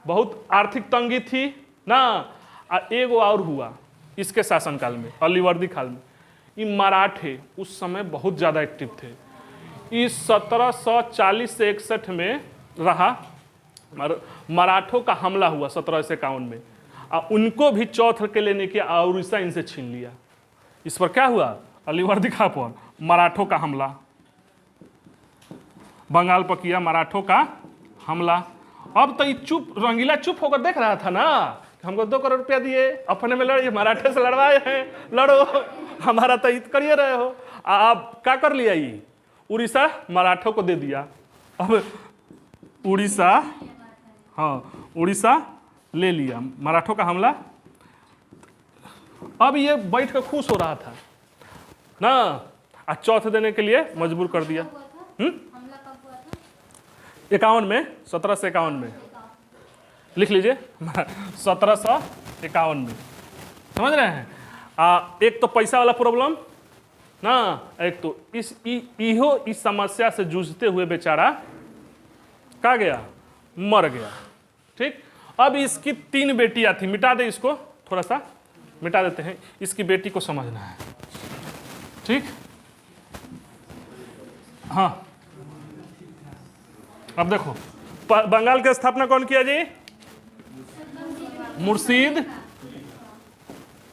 बहुत आर्थिक तंगी थी ना। एगो और हुआ इसके शासनकाल में, अलीवर्दी काल में, ये मराठे उस समय बहुत ज़्यादा एक्टिव थे। इस 1740 से 61 में रहा, मराठों का हमला हुआ 1751 में, और उनको भी चौथ के लेने के, और उड़ीसा इनसे छीन लिया। इस पर क्या हुआ? अलीवर्दी खां पर मराठों का हमला, बंगाल पर किया मराठों का हमला। अब तो ये चुप, रंगीला चुप होकर देख रहा था ना, हमको 2 करोड़ रुपया दिए, अपने में लड़िए, मराठे से लड़वाए हैं, लड़ो, हमारा तो हित करिए रहे हो। आप क्या कर लिया? ये उड़ीसा मराठों को दे दिया। अब उड़ीसा, हाँ, उड़ीसा ले लिया, मराठों का हमला। अब ये बैठ कर खुश हो रहा था ना, और चौथ देने के लिए मजबूर कर दिया। 51 में, 1751 में लिख लीजिए, 1751 में, समझ रहे हैं? एक तो पैसा वाला प्रॉब्लम ना, एक तो इस समस्या से जूझते हुए बेचारा कहाँ गया? मर गया। ठीक, अब इसकी 3 बेटियां थी, मिटा दे इसको, थोड़ा सा मिटा देते हैं, इसकी बेटी को समझना है। ठीक, हाँ, अब देखो, बंगाल की स्थापना कौन किया जी? मुर्शीद,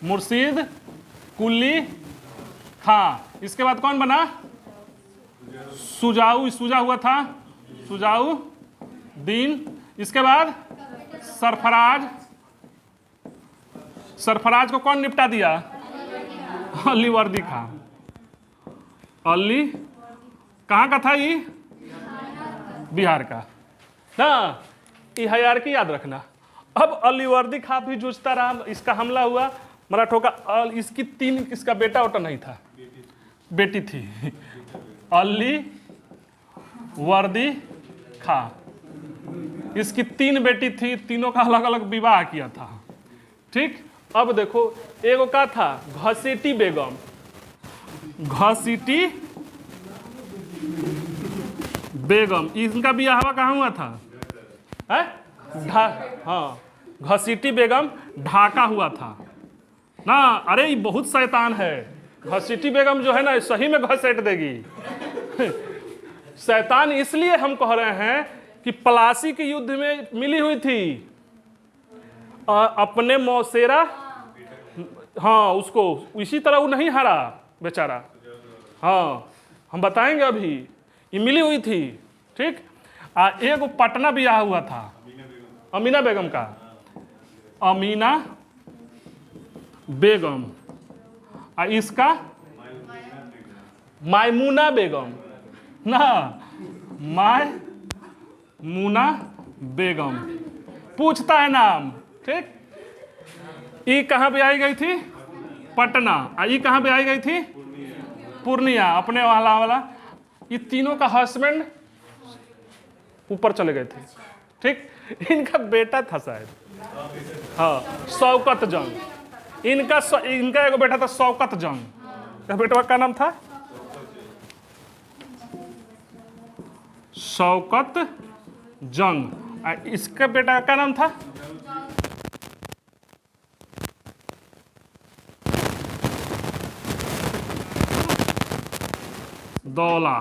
मुर्शीद कुली खां। इसके बाद कौन बना? सुजाऊ, सूजा हुआ था, सुजाऊ दीन। इसके बाद सरफराज, सरफराज को कौन निपटा दिया? अलीवर्दी खां। अली कहाँ का था ये? बिहार का ना। ये हायरार्की याद रखना। अब अलीवर्दी खां भी जूझता रहा, इसका हमला हुआ मराठों का। इसकी 3, इसका बेटा वोटा नहीं था, बेटी थी। अली वर्दी खां, इसकी 3 बेटी थी, तीनों का अलग अलग विवाह किया था। ठीक, अब देखो एगो का था घसीटी बेगम, घसीटी बेगम, इनका बियाह कहाँ हुआ था? हाँ, घसीटी बेगम ढाका हुआ था ना। अरे ये बहुत शैतान है, घसीटी बेगम जो है ना सही में घसीट देगी। शैतान इसलिए हम कह रहे हैं कि प्लासी के युद्ध में मिली हुई थी, अपने मौसेरा, हाँ उसको इसी तरह वो नहीं हारा बेचारा। हाँ हम बताएंगे अभी, ये मिली हुई थी। ठीक, एक पटना ब्याह हुआ था अमीना बेगम का, अमीना बेगम, इसका मायमूना बेगम ना, मायमूना बेगम पूछता है नाम। ठीक, ये कहाँ पे आई गई थी? पटना। ये कहाँ पे आई गई थी? पूर्णिया, अपने वाला। ये तीनों का हस्बैंड ऊपर चले गए थे। ठीक, इनका बेटा था शायद, हाँ शौकत जंग। इनका एक बेटा था शौकत जंग। बेटा का नाम था शौकत जंग। इसका बेटा का नाम था दौला।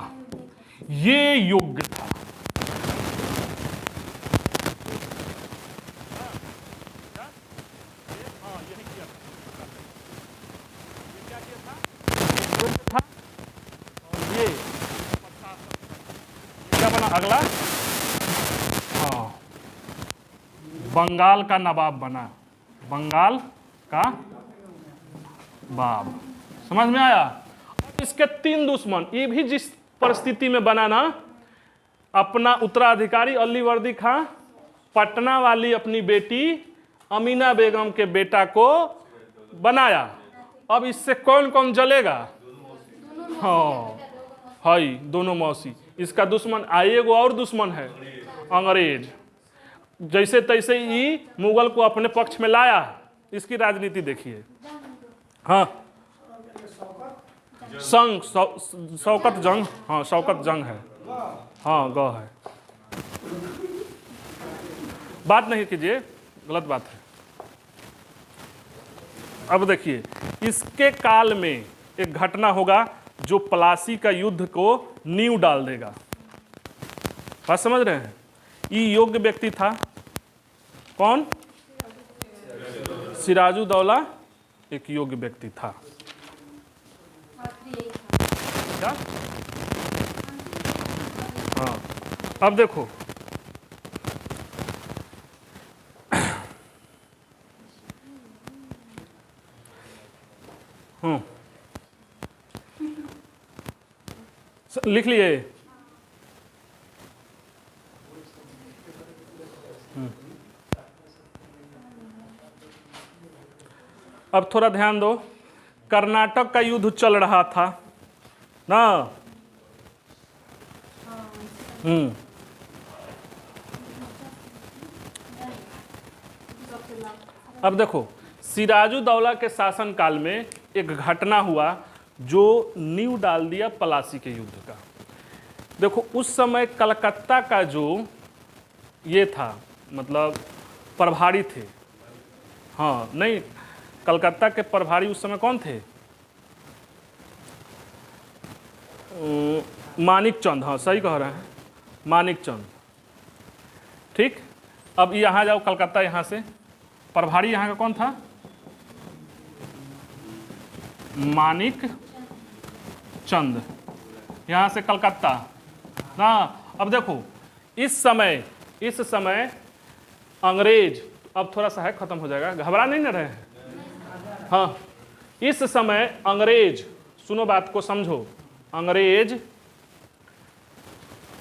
ये योग्य था। ये क्या बना अगला? हाँ, बंगाल का नवाब बना, बंगाल का बाब। समझ में आया? इसके 3 दुश्मन, ये भी जिस परिस्थिति में बना ना, अपना उत्तराधिकारी अलीवर्दी खां, पटना वाली अपनी बेटी अमीना बेगम के बेटा को बनाया। अब इससे कौन कौन जलेगा? हाँ हाई दोनों मौसी। इसका दुश्मन एगो और दुश्मन है अंग्रेज। जैसे तैसे ही मुगल को अपने पक्ष में लाया। इसकी राजनीति देखिए। हाँ शौकत जंग, हाँ शौकत जंग है, हाँ ग है। बात नहीं कीजिए, गलत बात है। अब देखिए, इसके काल में एक घटना होगा जो प्लासी का युद्ध को नींव डाल देगा। बात समझ रहे हैं? ये योग्य व्यक्ति था। कौन? सिराजुद्दौला एक योग्य व्यक्ति था। क्या? हाँ, अब देखो लिख लिए। अब थोड़ा ध्यान दो, कर्नाटक का युद्ध चल रहा था ना। अब देखो, सिराजुद्दौला के शासन काल में एक घटना हुआ जो नींव डाल दिया प्लासी के युद्ध का। देखो उस समय कलकत्ता का जो ये था, मतलब प्रभारी थे, हाँ नहीं, कलकत्ता के प्रभारी उस समय कौन थे? मानिक चंद, हाँ सही कह रहे हैं, मानिक चंद। ठीक, अब यहाँ जाओ कलकत्ता, यहाँ से प्रभारी यहाँ का कौन था? मानिक चंद, यहाँ से कलकत्ता ना। अब देखो इस समय अंग्रेज, अब थोड़ा सा है खत्म हो जाएगा, घबरा नहीं ना रहे हैं। हाँ, इस समय अंग्रेज, सुनो बात को समझो, अंग्रेज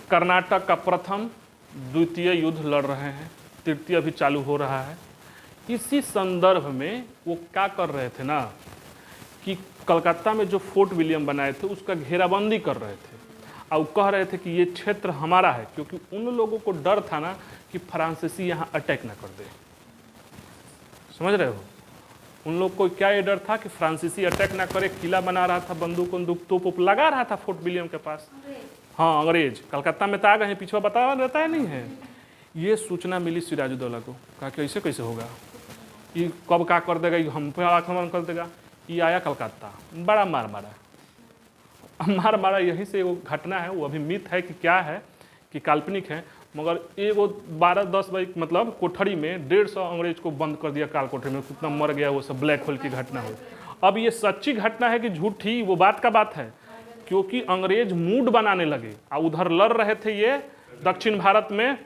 कर्नाटक का प्रथम द्वितीय युद्ध लड़ रहे हैं, तृतीय भी चालू हो रहा है। इसी संदर्भ में वो क्या कर रहे थे ना कि कलकत्ता में जो फोर्ट विलियम बनाए थे उसका घेराबंदी कर रहे थे और वो कह रहे थे कि ये क्षेत्र हमारा है, क्योंकि उन लोगों को डर था ना कि फ्रांसीसी यहाँ अटैक ना कर दे। समझ रहे हो? उन लोग को क्या ये डर था कि फ्रांसीसी अटैक ना करे, किला बना रहा था, बंदूक तोप लगा रहा था फोर्ट विलियम के पास। हाँ, अंग्रेज कलकत्ता में तो आ गए हैं, पीछे बता रहता है नहीं है। ये सूचना मिली सिराजुद्दौला को, कहा कि ऐसे कैसे होगा, ये कब क्या कर देगा, ये हम पे आक्रमण कर देगा। ये आया कलकत्ता, बड़ा मार मारा। यही से वो घटना है, वो अभी मिथ है कि क्या है कि काल्पनिक है, मगर एगो 12-10 बजे मतलब कोठरी में 150 अंग्रेज को बंद कर दिया काल कोठरी में, कितना मर गया, वो सब ब्लैक होल की घटना हुई। अब ये सच्ची घटना है कि झूठी, वो बात का बात है, क्योंकि अंग्रेज मूड बनाने लगे और उधर लड़ रहे थे ये दक्षिण भारत में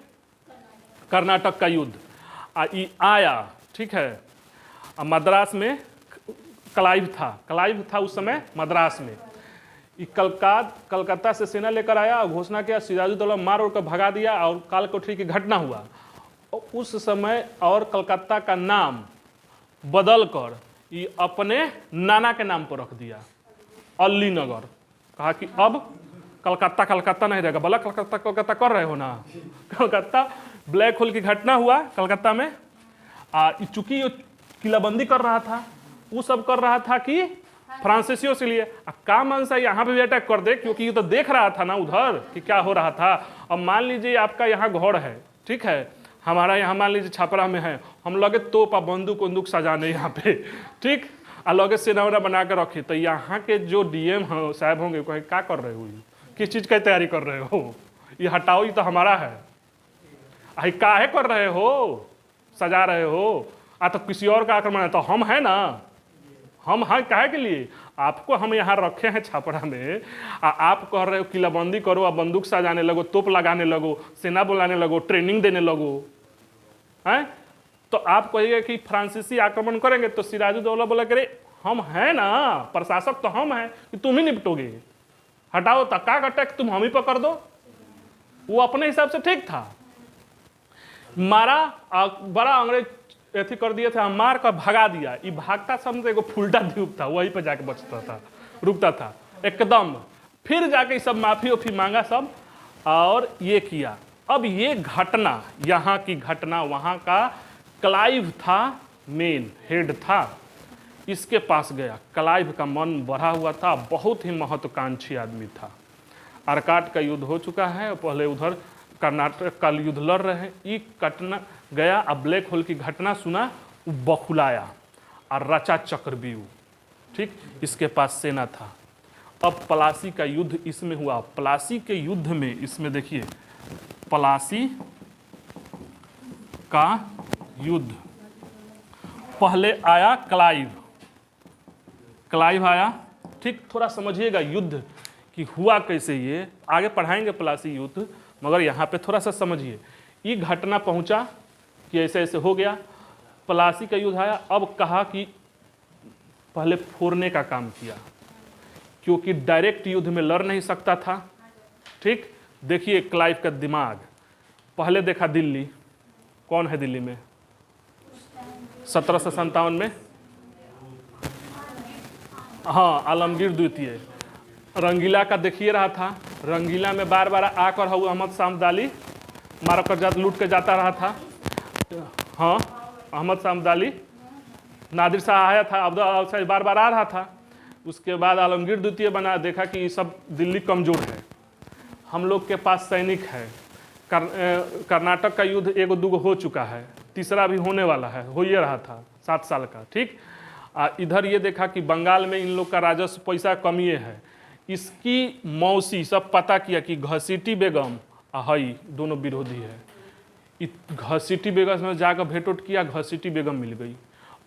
कर्नाटक का युद्ध। आया, ठीक है, मद्रास में क्लाइव था उस समय मद्रास में। कलकत्ता से सेना लेकर आया और घोषणा किया, सिराजुद्दौला मार उड़ कर भगा दिया और काल कोठरी की घटना हुआ। और उस समय और कलकत्ता का नाम बदल कर ये अपने नाना के नाम पर रख दिया, अली नगर। कहा कि अब कलकत्ता नहीं रहेगा, बोला कलकत्ता कर रहे हो ना, कलकत्ता ब्लैक होल की घटना हुआ कलकत्ता में। चूंकि ये किलाबंदी कर रहा था, वो सब कर रहा था कि फ्रांसीसियों से लिए काम मनसा यहाँ पे भी अटैक कर दे, क्योंकि ये तो देख रहा था ना उधर कि क्या हो रहा था। अब मान लीजिए आपका यहाँ घर है, ठीक है, हमारा यहाँ मान लीजिए छापरा में है, हम लगे तोप बंदूक सजाने यहाँ पे, ठीक, और लगे सेना वेना बना के रखे, तो यहाँ के जो डीएम साहब होंगे कहे क्या कर रहे हो, किस चीज़ की तैयारी कर रहे हो, ये हटाओ, ये तो हमारा है, अरे काहे कर रहे हो, सजा रहे हो, तो किसी और का आक्रमण है, तो हम है ना, हम हैं काहे के लिए, आपको हम यहाँ रखे हैं छापरा में, आप कह रहे हो किलाबंदी करो, अब बंदूक सजाने लगो, तोप लगाने लगो, सेना बुलाने लगो, ट्रेनिंग देने लगो, हैं, तो आप कहिए कि फ्रांसीसी आक्रमण करेंगे, तो सिराजुद्दौला बोला करे हम हैं ना, प्रशासक तो हम हैं कि तुम ही निपटोगे, हटाओ, तक अटैक तुम हम ही पकड़ दो। वो अपने हिसाब से ठीक था, मारा, बड़ा अंग्रेज ऐसी कर दिए थे, मार कर भगा दिया। ये भागता समझे एगो फुलटा द्वीप था, वहीं पे जाके बचता था, रुकता था एकदम। फिर जाके सब माफी उफी मांगा सब और ये किया। अब ये घटना, यहाँ की घटना, वहाँ का क्लाइव था, मेन हेड था, इसके पास गया। क्लाइव का मन बढ़ा हुआ था, बहुत ही महत्वाकांक्षी आदमी था। आर्काट का युद्ध हो चुका है, पहले उधर कर्नाटक का युद्ध लड़ रहे हैं, ये घटना गया। अब ब्लैक होल की घटना सुना, बखुलाया और रचा चक्रव्यूह, ठीक, इसके पास सेना था। अब प्लासी का युद्ध इसमें हुआ। प्लासी के युद्ध में, इसमें देखिए प्लासी का युद्ध, पहले आया क्लाइव आया, ठीक, थोड़ा समझिएगा युद्ध कि हुआ कैसे, ये आगे पढ़ाएंगे प्लासी युद्ध, मगर यहाँ पे थोड़ा सा समझिए। ये घटना पहुँचा कि ऐसे ऐसे हो गया, प्लासी का युद्ध आया। अब कहा कि पहले फोड़ने का काम किया, क्योंकि डायरेक्ट युद्ध में लड़ नहीं सकता था, ठीक। देखिए क्लाइव का दिमाग, पहले देखा दिल्ली, कौन है दिल्ली में 1757 में, हाँ, आलमगीर द्वितीय। रंगीला का देखिए रहा था, रंगीला में बार बार आकर अहमद शाह अब्दाली मार कर लूट कर जाता रहा था। हाँ, अहमद शाह अब्दाली, नादिर शाह आया था, अब्दुल शाह बार बार आ रहा था। उसके बाद आलमगीर द्वितीय बना, देखा कि ये सब दिल्ली कमज़ोर है, हम लोग के पास सैनिक है। कर्नाटक का युद्ध एगो दूगो हो चुका है, तीसरा भी होने वाला है, हो ही रहा था 7 साल का, ठीक। इधर ये देखा कि बंगाल में इन लोग का राजस्व पैसा कमी है। इसकी मौसी सब पता किया कि घसीटी बेगम हई दोनों विरोधी है, घसीटी बेगम में जाकर भेंट उठ किया, घसीटी बेगम मिल गई।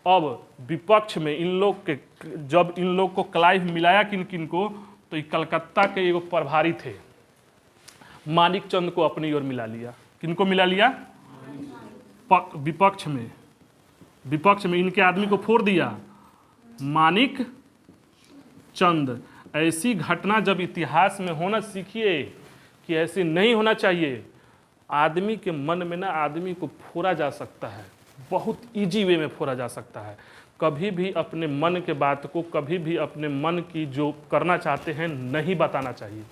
अब विपक्ष में इन लोग के, जब इन लोग को क्लाइव मिलाया किन किन को, तो ये कलकत्ता के एगो प्रभारी थे मानिक चंद को अपनी ओर मिला लिया। किनको मिला लिया? विपक्ष में इनके आदमी को फोड़ दिया, मानिक चंद। ऐसी घटना जब इतिहास में होना सीखिए कि ऐसे नहीं होना चाहिए। आदमी के मन में ना आदमी को फोड़ा जा सकता है, बहुत इजी वे में फोड़ा जा सकता है। कभी भी अपने मन के बात को, कभी भी अपने मन की जो करना चाहते हैं नहीं बताना चाहिए।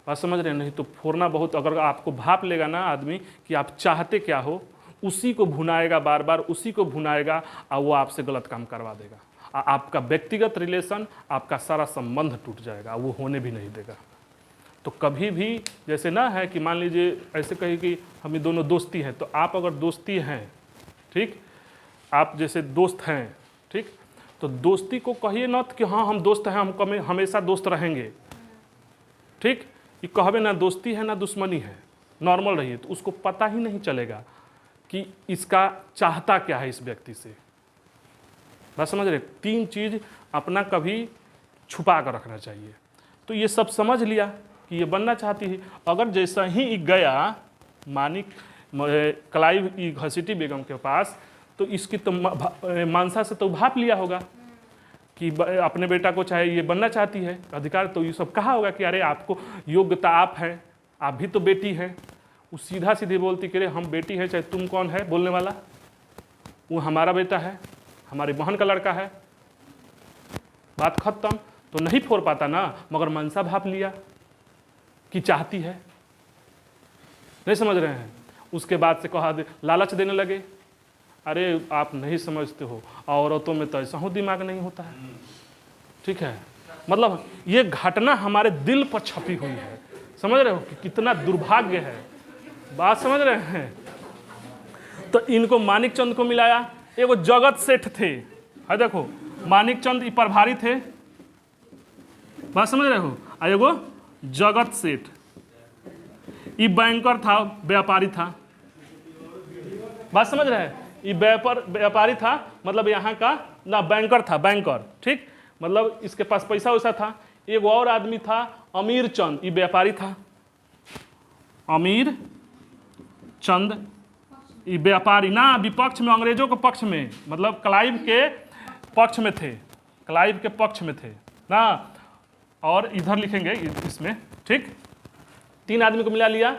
बात समझ रहे हैं? नहीं तो फोड़ना बहुत, अगर आपको भाप लेगा ना आदमी कि आप चाहते क्या हो, उसी को भुनाएगा, बार बार उसी को भुनाएगा और वो आपसे गलत काम करवा देगा। आपका व्यक्तिगत रिलेशन, आपका सारा संबंध टूट जाएगा, वो होने भी नहीं देगा। तो कभी भी जैसे ना है कि मान लीजिए ऐसे कहिए कि हम दोनों दोस्ती हैं, तो आप अगर दोस्ती हैं, ठीक, आप जैसे दोस्त हैं, ठीक, तो दोस्ती को कहिए ना कि हाँ हम दोस्त हैं, हम हमेशा दोस्त रहेंगे, ठीक। ये कहवे ना दोस्ती है ना दुश्मनी है, नॉर्मल रहिए, तो उसको पता ही नहीं चलेगा कि इसका चाहता क्या है इस व्यक्ति से। बात समझ रहे? 3 चीज़ अपना कभी छुपा कर रखना चाहिए। तो ये सब समझ लिया कि ये बनना चाहती है। अगर जैसा ही गया मानिक क्लाइव घसीटी बेगम के पास, तो इसकी तो मानसा से तो भाप लिया होगा कि अपने बेटा को चाहे ये बनना चाहती है अधिकार, तो ये सब कहा होगा कि अरे आपको योग्यता आप हैं, आप भी तो बेटी हैं। वो सीधा सीधे बोलती कि अरे हम बेटी हैं, चाहे तुम कौन है बोलने वाला, वो हमारा बेटा है, हमारी बहन का लड़का है, बात खत्म। तो नहीं फोड़ पाता ना, मगर मनसा भाप लिया कि चाहती है। नहीं समझ रहे हैं? उसके बाद से कहा लालच देने लगे, अरे आप नहीं समझते हो, औरतों में तो ऐसा हो दिमाग नहीं होता है, ठीक है। मतलब ये घटना हमारे दिल पर छपी हुई है, समझ रहे हो कि कितना दुर्भाग्य है। बात समझ रहे हैं? तो इनको मानिक चंद को मिलाया, एगो जगत सेठ थे, है देखो, मानिक चंद ये प्रभारी थे, बात समझ रहे हो, और एगो जगत सेठ ये बैंकर था, व्यापारी था। बात समझ रहे हैं? ये व्यापारी था, मतलब यहाँ का ना बैंकर था, बैंकर, ठीक, मतलब इसके पास पैसा वैसा था। एक और आदमी था अमीर चंद, ये व्यापारी था, अमीर चंद ये व्यापारी ना विपक्ष में, अंग्रेजों के पक्ष में, मतलब क्लाइव के पक्ष में थे, क्लाइव के पक्ष में थे ना। और इधर लिखेंगे इसमें, ठीक, 3 आदमी को मिला लिया।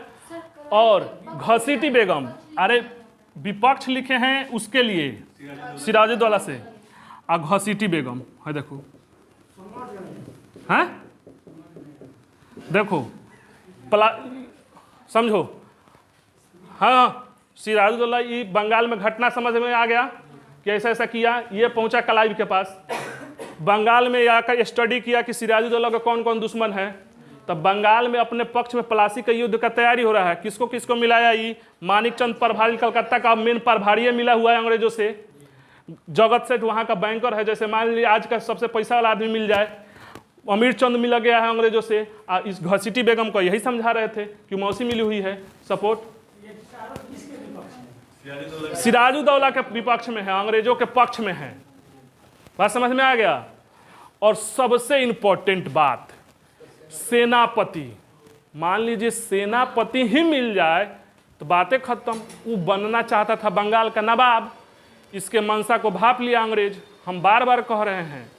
और घसीटी बेगम, अरे विपक्ष लिखे हैं उसके लिए सिराजुद्दौला से, और घसीटी बेगम है देखो, हैं देखो समझो, हाँ सिराजुद्दौला ये बंगाल में घटना समझ में आ गया कि ऐसा ऐसा किया, ये पहुंचा क्लाइव के पास, बंगाल में आकर स्टडी किया कि सिराजुद्दौला का कौन कौन दुश्मन है। तब बंगाल में अपने पक्ष में प्लासी का युद्ध का तैयारी हो रहा है। किसको किसको मिलाया? ये मानिक चंद प्रभारी, कलकत्ता का मेन प्रभारी मिला हुआ है अंग्रेजों से। जगत सेठ वहाँ का बैंकर है, जैसे मान लीजिए आज का सबसे पैसा वाला आदमी मिल जाए। अमीर चंद मिला गया है अंग्रेजों से। इस घसीटी बेगम को यही समझा रहे थे कि मौसी मिली हुई है सपोर्ट, सिराजुद्दौला के विपक्ष में है, अंग्रेजों के पक्ष में है। बात समझ में आ गया? और सबसे इंपॉर्टेंट बात, सेनापति, मान लीजिए सेनापति ही मिल जाए तो बातें खत्म। वो बनना चाहता था बंगाल का नवाब, इसके मनसा को भाप लिया अंग्रेज। हम बार बार कह रहे हैं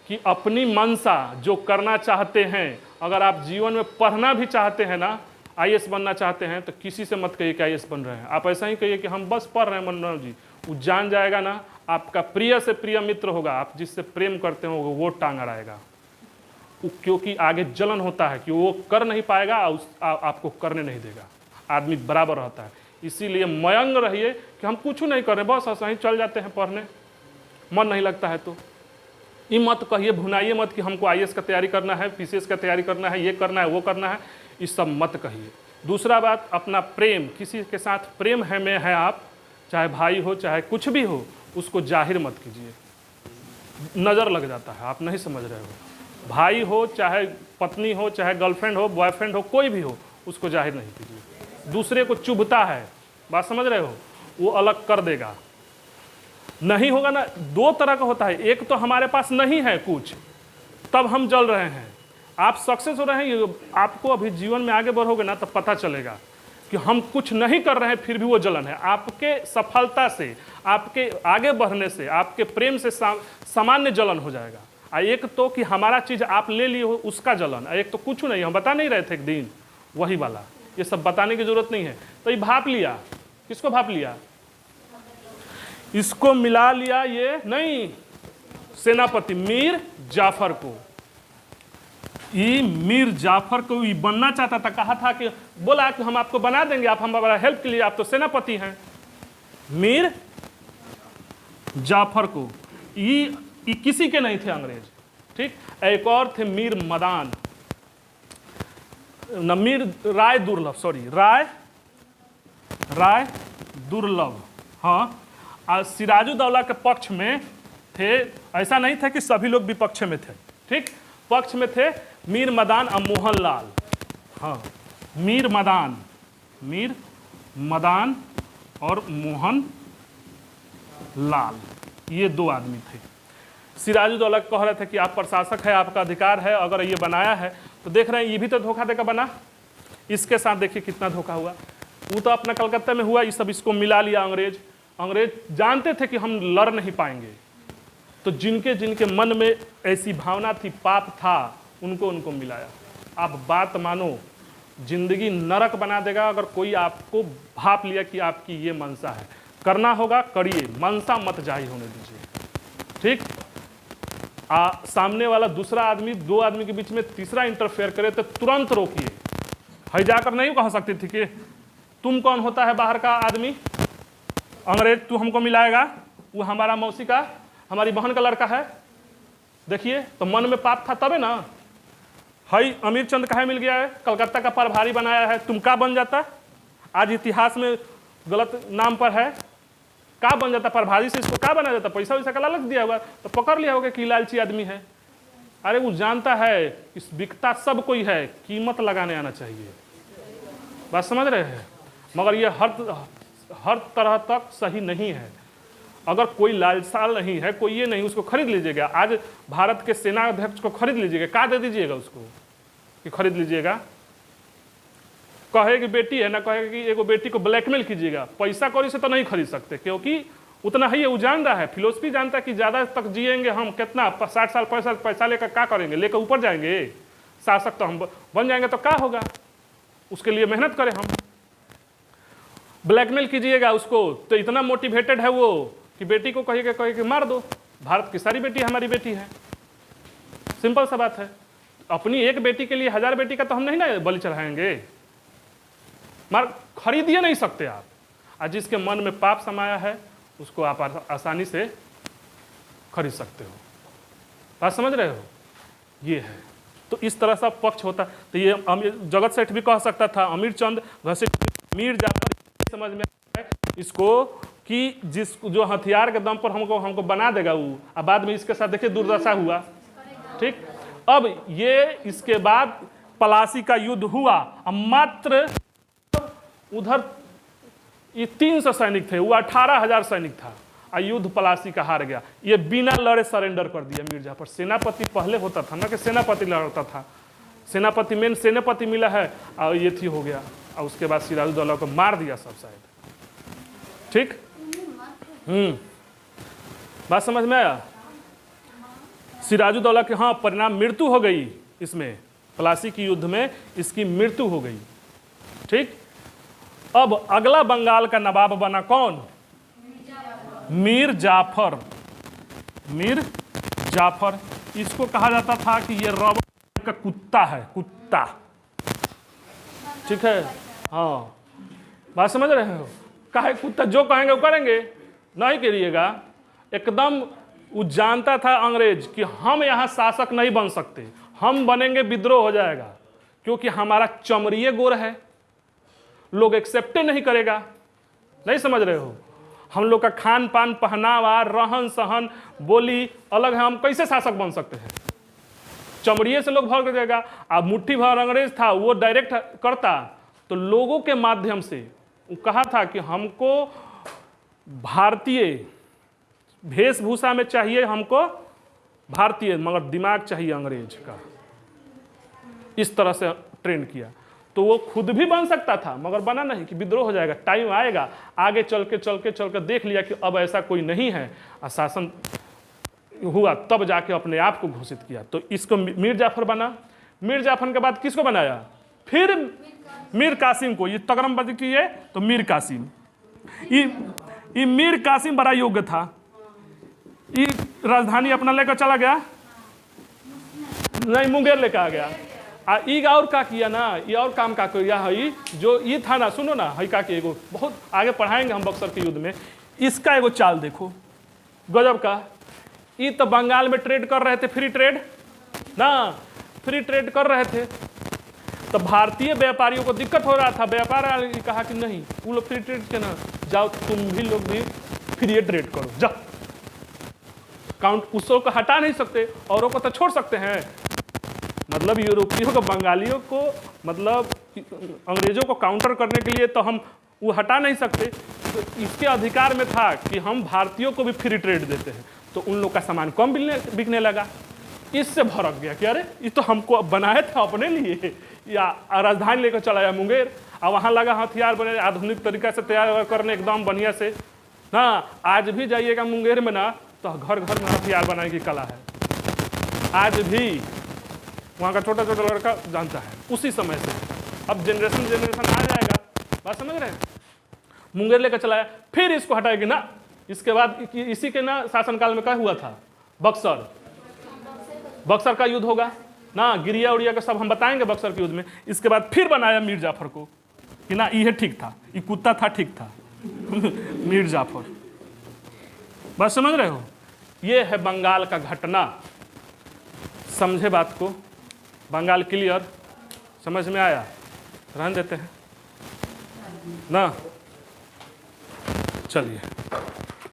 कि अपनी मनसा जो करना चाहते हैं, अगर आप जीवन में पढ़ना भी चाहते हैं ना, आईएएस बनना चाहते हैं, तो किसी से मत कहिए कि आईएएस बन रहे हैं। आप ऐसा ही कहिए कि हम बस पढ़ रहे हैं मनोरंजन जी, वो जान जाएगा ना, आपका प्रिय से प्रिय मित्र होगा, आप जिससे प्रेम करते हो वो टांग अड़ाएगा, क्योंकि आगे जलन होता है कि वो कर नहीं पाएगा, आपको करने नहीं देगा। आदमी बराबर रहता है, इसीलिए मयंग रहिए कि हम कुछ नहीं कर रहे, बस ऐसा ही चल जाते हैं पढ़ने, मन नहीं लगता है तो। ये मत कहिए, भुनाइए मत कि हमको आईएएस का तैयारी करना है, पीसीएस का तैयारी करना है, ये करना है, वो करना है, ये सब मत कहिए। दूसरा बात, अपना प्रेम, किसी के साथ प्रेम है में है आप, चाहे भाई हो चाहे कुछ भी हो, उसको जाहिर मत कीजिए, नज़र लग जाता है। आप नहीं समझ रहे हो, भाई हो चाहे पत्नी हो चाहे गर्लफ्रेंड हो बॉयफ्रेंड हो कोई भी हो, उसको जाहिर नहीं कीजिए। दूसरे को चुभता है, बात समझ रहे हो, वो अलग कर देगा। नहीं होगा ना, दो तरह का होता है, एक तो हमारे पास नहीं है कुछ तब हम जल रहे हैं, आप सक्सेस हो रहे हैं, आपको अभी जीवन में आगे बढ़ोगे ना तब पता चलेगा कि हम कुछ नहीं कर रहे हैं फिर भी वो जलन है। आपके सफलता से, आपके आगे बढ़ने से, आपके प्रेम से सामान्य जलन हो जाएगा। एक तो कि हमारा चीज़ आप ले लिए हो उसका जलन, एक तो कुछ नहीं, हम बता नहीं रहे थे एक दिन, वही वाला। ये सब बताने की जरूरत नहीं है। तो ये भाप लिया, किसको भाप लिया? इसको मिला लिया, ये नहीं, सेनापति मीर जाफर को। ये मीर जाफर को ये बनना चाहता था, कहा था कि बोला कि हम आपको बना देंगे, आप हमारा हेल्प के लिए, आप तो सेनापति हैं। मीर जाफर को ये किसी के नहीं थे अंग्रेज, ठीक। एक और थे मीर मदान, न मीर राय दुर्लभ, सॉरी राय दुर्लभ, हाँ। सिराजुद्दौला के पक्ष में थे, ऐसा नहीं था कि सभी लोग विपक्ष में थे, ठीक। पक्ष में थे मीर मदान और मोहनलाल, हाँ। मीर मदान और मोहन लाल, ये दो आदमी थे। सिराजुद्दौला कह रहे थे कि आप प्रशासक है, आपका अधिकार है, अगर ये बनाया है तो देख रहे हैं ये भी तो धोखा देकर बना। इसके साथ देखिए कितना धोखा हुआ। वो तो अपना कलकत्ता में हुआ, ये सब इसको मिला लिया अंग्रेज। अंग्रेज जानते थे कि हम लड़ नहीं पाएंगे, तो जिनके जिनके मन में ऐसी भावना थी, पाप था, उनको मिलाया। आप बात मानो, जिंदगी नरक बना देगा अगर कोई आपको भाप लिया कि आपकी ये मनसा है। करना होगा करिए, मनसा मत जाहिर होने दीजिए, ठीक। सामने वाला दूसरा आदमी, दो आदमी के बीच में तीसरा इंटरफेयर करे तो तुरंत रोकिए। है जाकर नहीं कह सकती थी कि तुम कौन होता है बाहर का आदमी, अंग्रेज तू हमको मिलाएगा, वो हमारा मौसी का, हमारी बहन का लड़का है। देखिए तो मन में पाप था तबे ना। हई अमीर चंद कहाँ मिल गया है, कलकत्ता का प्रभारी बनाया है, तुम का बन जाता, आज इतिहास में गलत नाम पर है, का बन जाता प्रभारी से, इसको का बना जाता, पैसा वैसा का लालच दिया हुआ तो पकड़ लिया होगा कि लालची आदमी है। अरे वो जानता है इस बिकता सब कोई है, कीमत लगाने आना चाहिए, बात समझ रहे हैं। मगर ये हर तरह तक सही नहीं है। अगर कोई लालसाल नहीं है, कोई ये नहीं, उसको खरीद लीजिएगा। आज भारत के सेना अध्यक्ष को खरीद लीजिएगा, का दे दीजिएगा उसको कि खरीद लीजिएगा। कहे कि बेटी है ना, कहे कि एगो बेटी को ब्लैकमेल कीजिएगा, पैसा कौड़ी से तो नहीं खरीद सकते, क्योंकि उतना ही वो जान रहा है, फिलोसफी जानता है कि ज़्यादा तक जिएंगे हम, कितना 60 साल 65 साल, पैसा लेकर क्या करेंगे, लेकर ऊपर जाएंगे, शासक तो हम बन जाएंगे तो क्या होगा, उसके लिए मेहनत करें हम। ब्लैकमेल कीजिएगा उसको तो इतना मोटिवेटेड है वो कि बेटी को कहे कि मार दो, भारत की सारी बेटी हमारी बेटी है, सिंपल सा बात है। अपनी एक बेटी के लिए 1000 बेटी का तो हम नहीं ना बलि चढ़ाएंगे, मार खरीदिए नहीं सकते आप। आज जिसके मन में पाप समाया है उसको आप आसानी से खरीद सकते हो, बात समझ रहे हो, ये है। तो इस तरह सा पक्ष होता। तो ये जगत सेठ भी कह सकता था, अमीर चंद घसीट मीर जाफर, समझ में आया इसको कि जिस जो हथियार के दम पर हमको बना देगा वो, अब बाद में इसके साथ देखिए दुर्दशा हुआ, ठीक। अब ये इसके बाद पलासी का युद्ध हुआ, अब मात्र उधर ये 300 सैनिक थे, वो 18,000 सैनिक था, और युद्ध पलासी का हार गया। ये बिना लड़े सरेंडर कर दिया मीर जाफर। सेनापति पहले होता था ना कि सेनापति लड़ता था, सेनापति मेन सेनापति मिला है और ये थी हो गया, और उसके बाद सिराजुद्दौला को मार दिया सब शायद, ठीक। बात समझ में आया। सिराजुद्दौला के हाँ परिणाम मृत्यु हो गई, इसमें पलासी की युद्ध में इसकी मृत्यु हो गई, ठीक। अब अगला बंगाल का नवाब बना कौन? मीर जाफर। मीर जाफर, इसको कहा जाता था कि ये रॉबर्ट का कुत्ता है, कुत्ता, ठीक है। हाँ बात समझ रहे हो, काहे कुत्ता, जो कहेंगे वो करेंगे, नहीं करिएगा एकदम। वो जानता था अंग्रेज कि हम यहाँ शासक नहीं बन सकते, हम बनेंगे विद्रोह हो जाएगा, क्योंकि हमारा चमड़िए गोर है, लोग एक्सेप्ट नहीं करेगा, नहीं समझ रहे हो। हम लोग का खान पान पहनावा रहन सहन बोली अलग है, हम कैसे शासक बन सकते हैं? चमड़िए से लोग भाग जाएगा। अब मुट्ठी भर अंग्रेज था, वो डायरेक्ट करता तो लोगों के माध्यम से कहा था कि हमको भारतीय वेशभूषा में चाहिए, हमको भारतीय, मगर दिमाग चाहिए अंग्रेज का। इस तरह से ट्रेंड किया। तो वो खुद भी बन सकता था मगर बना नहीं कि विद्रोह हो जाएगा, टाइम आएगा, आगे चल के देख लिया कि अब ऐसा कोई नहीं है, शासन हुआ, तब जाके अपने आप को घोषित किया। तो इसको मीर जाफर बना। मीर जाफर के बाद किसको बनाया? फिर मीर कासिम को। ये तगरमबंदी की है तो मीर कासिम, ये मीर कासिम बड़ा योग्य था। ये राजधानी अपना लेकर चला गया, नहीं मुंगेर लेकर आ गया। ई और का किया ना, ये और काम का किया है जो ये था ना, सुनो ना, हई का के एगो बहुत आगे पढ़ाएंगे हम बक्सर के युद्ध में। इसका एगो चाल देखो गजब का। ये तो बंगाल में ट्रेड कर रहे थे, फ्री ट्रेड ना, फ्री ट्रेड कर रहे थे। तो भारतीय व्यापारियों को दिक्कत हो रहा था, व्यापार वाले कहा कि नहीं, वो लोग फ्री ट्रेड के ना, जाओ तुम भी लोग भी फ्री ट्रेड करो, जाओ। काउंट उसको को हटा नहीं सकते, औरों को तो छोड़ सकते हैं। मतलब यूरोपियों को, बंगालियों को, मतलब अंग्रेजों को काउंटर करने के लिए तो हम वो हटा नहीं सकते। तो इसके अधिकार में था कि हम भारतीयों को भी फ्री ट्रेड देते हैं। तो उन लोग का सामान कम बिकने लगा। इससे भड़क गया कि अरे ये तो हमको बनाए थे अपने लिए, या राजधानी लेकर चला गया मुंगेर, और वहाँ लगा हथियार बने आधुनिक तरीका से तैयार करने एकदम बढ़िया से ना। आज भी जाइएगा मुंगेर में ना, तो घर घर में हथियार बनाने की कला है। आज भी वहाँ का छोटा छोटा लड़का जानता है उसी समय से। अब जनरेशन आ जाएगा, बात समझ रहे हैं। मुंगेर लेकर चलाया, फिर इसको हटाएगी ना। इसके बाद इसी के ना शासनकाल में क्या हुआ था, बक्सर का युद्ध होगा ना, गिरिया उड़िया का सब हम बताएंगे बक्सर के युद्ध में। इसके बाद फिर बनाया मीर जाफर को कि ना ये ठीक था, ये कुत्ता था ठीक था मीर जाफर। बात समझ रहे हो। ये है बंगाल का घटना। समझे बात को, बंगाल क्लियर, समझ में आया? रहने देते हैं ना, चलिए।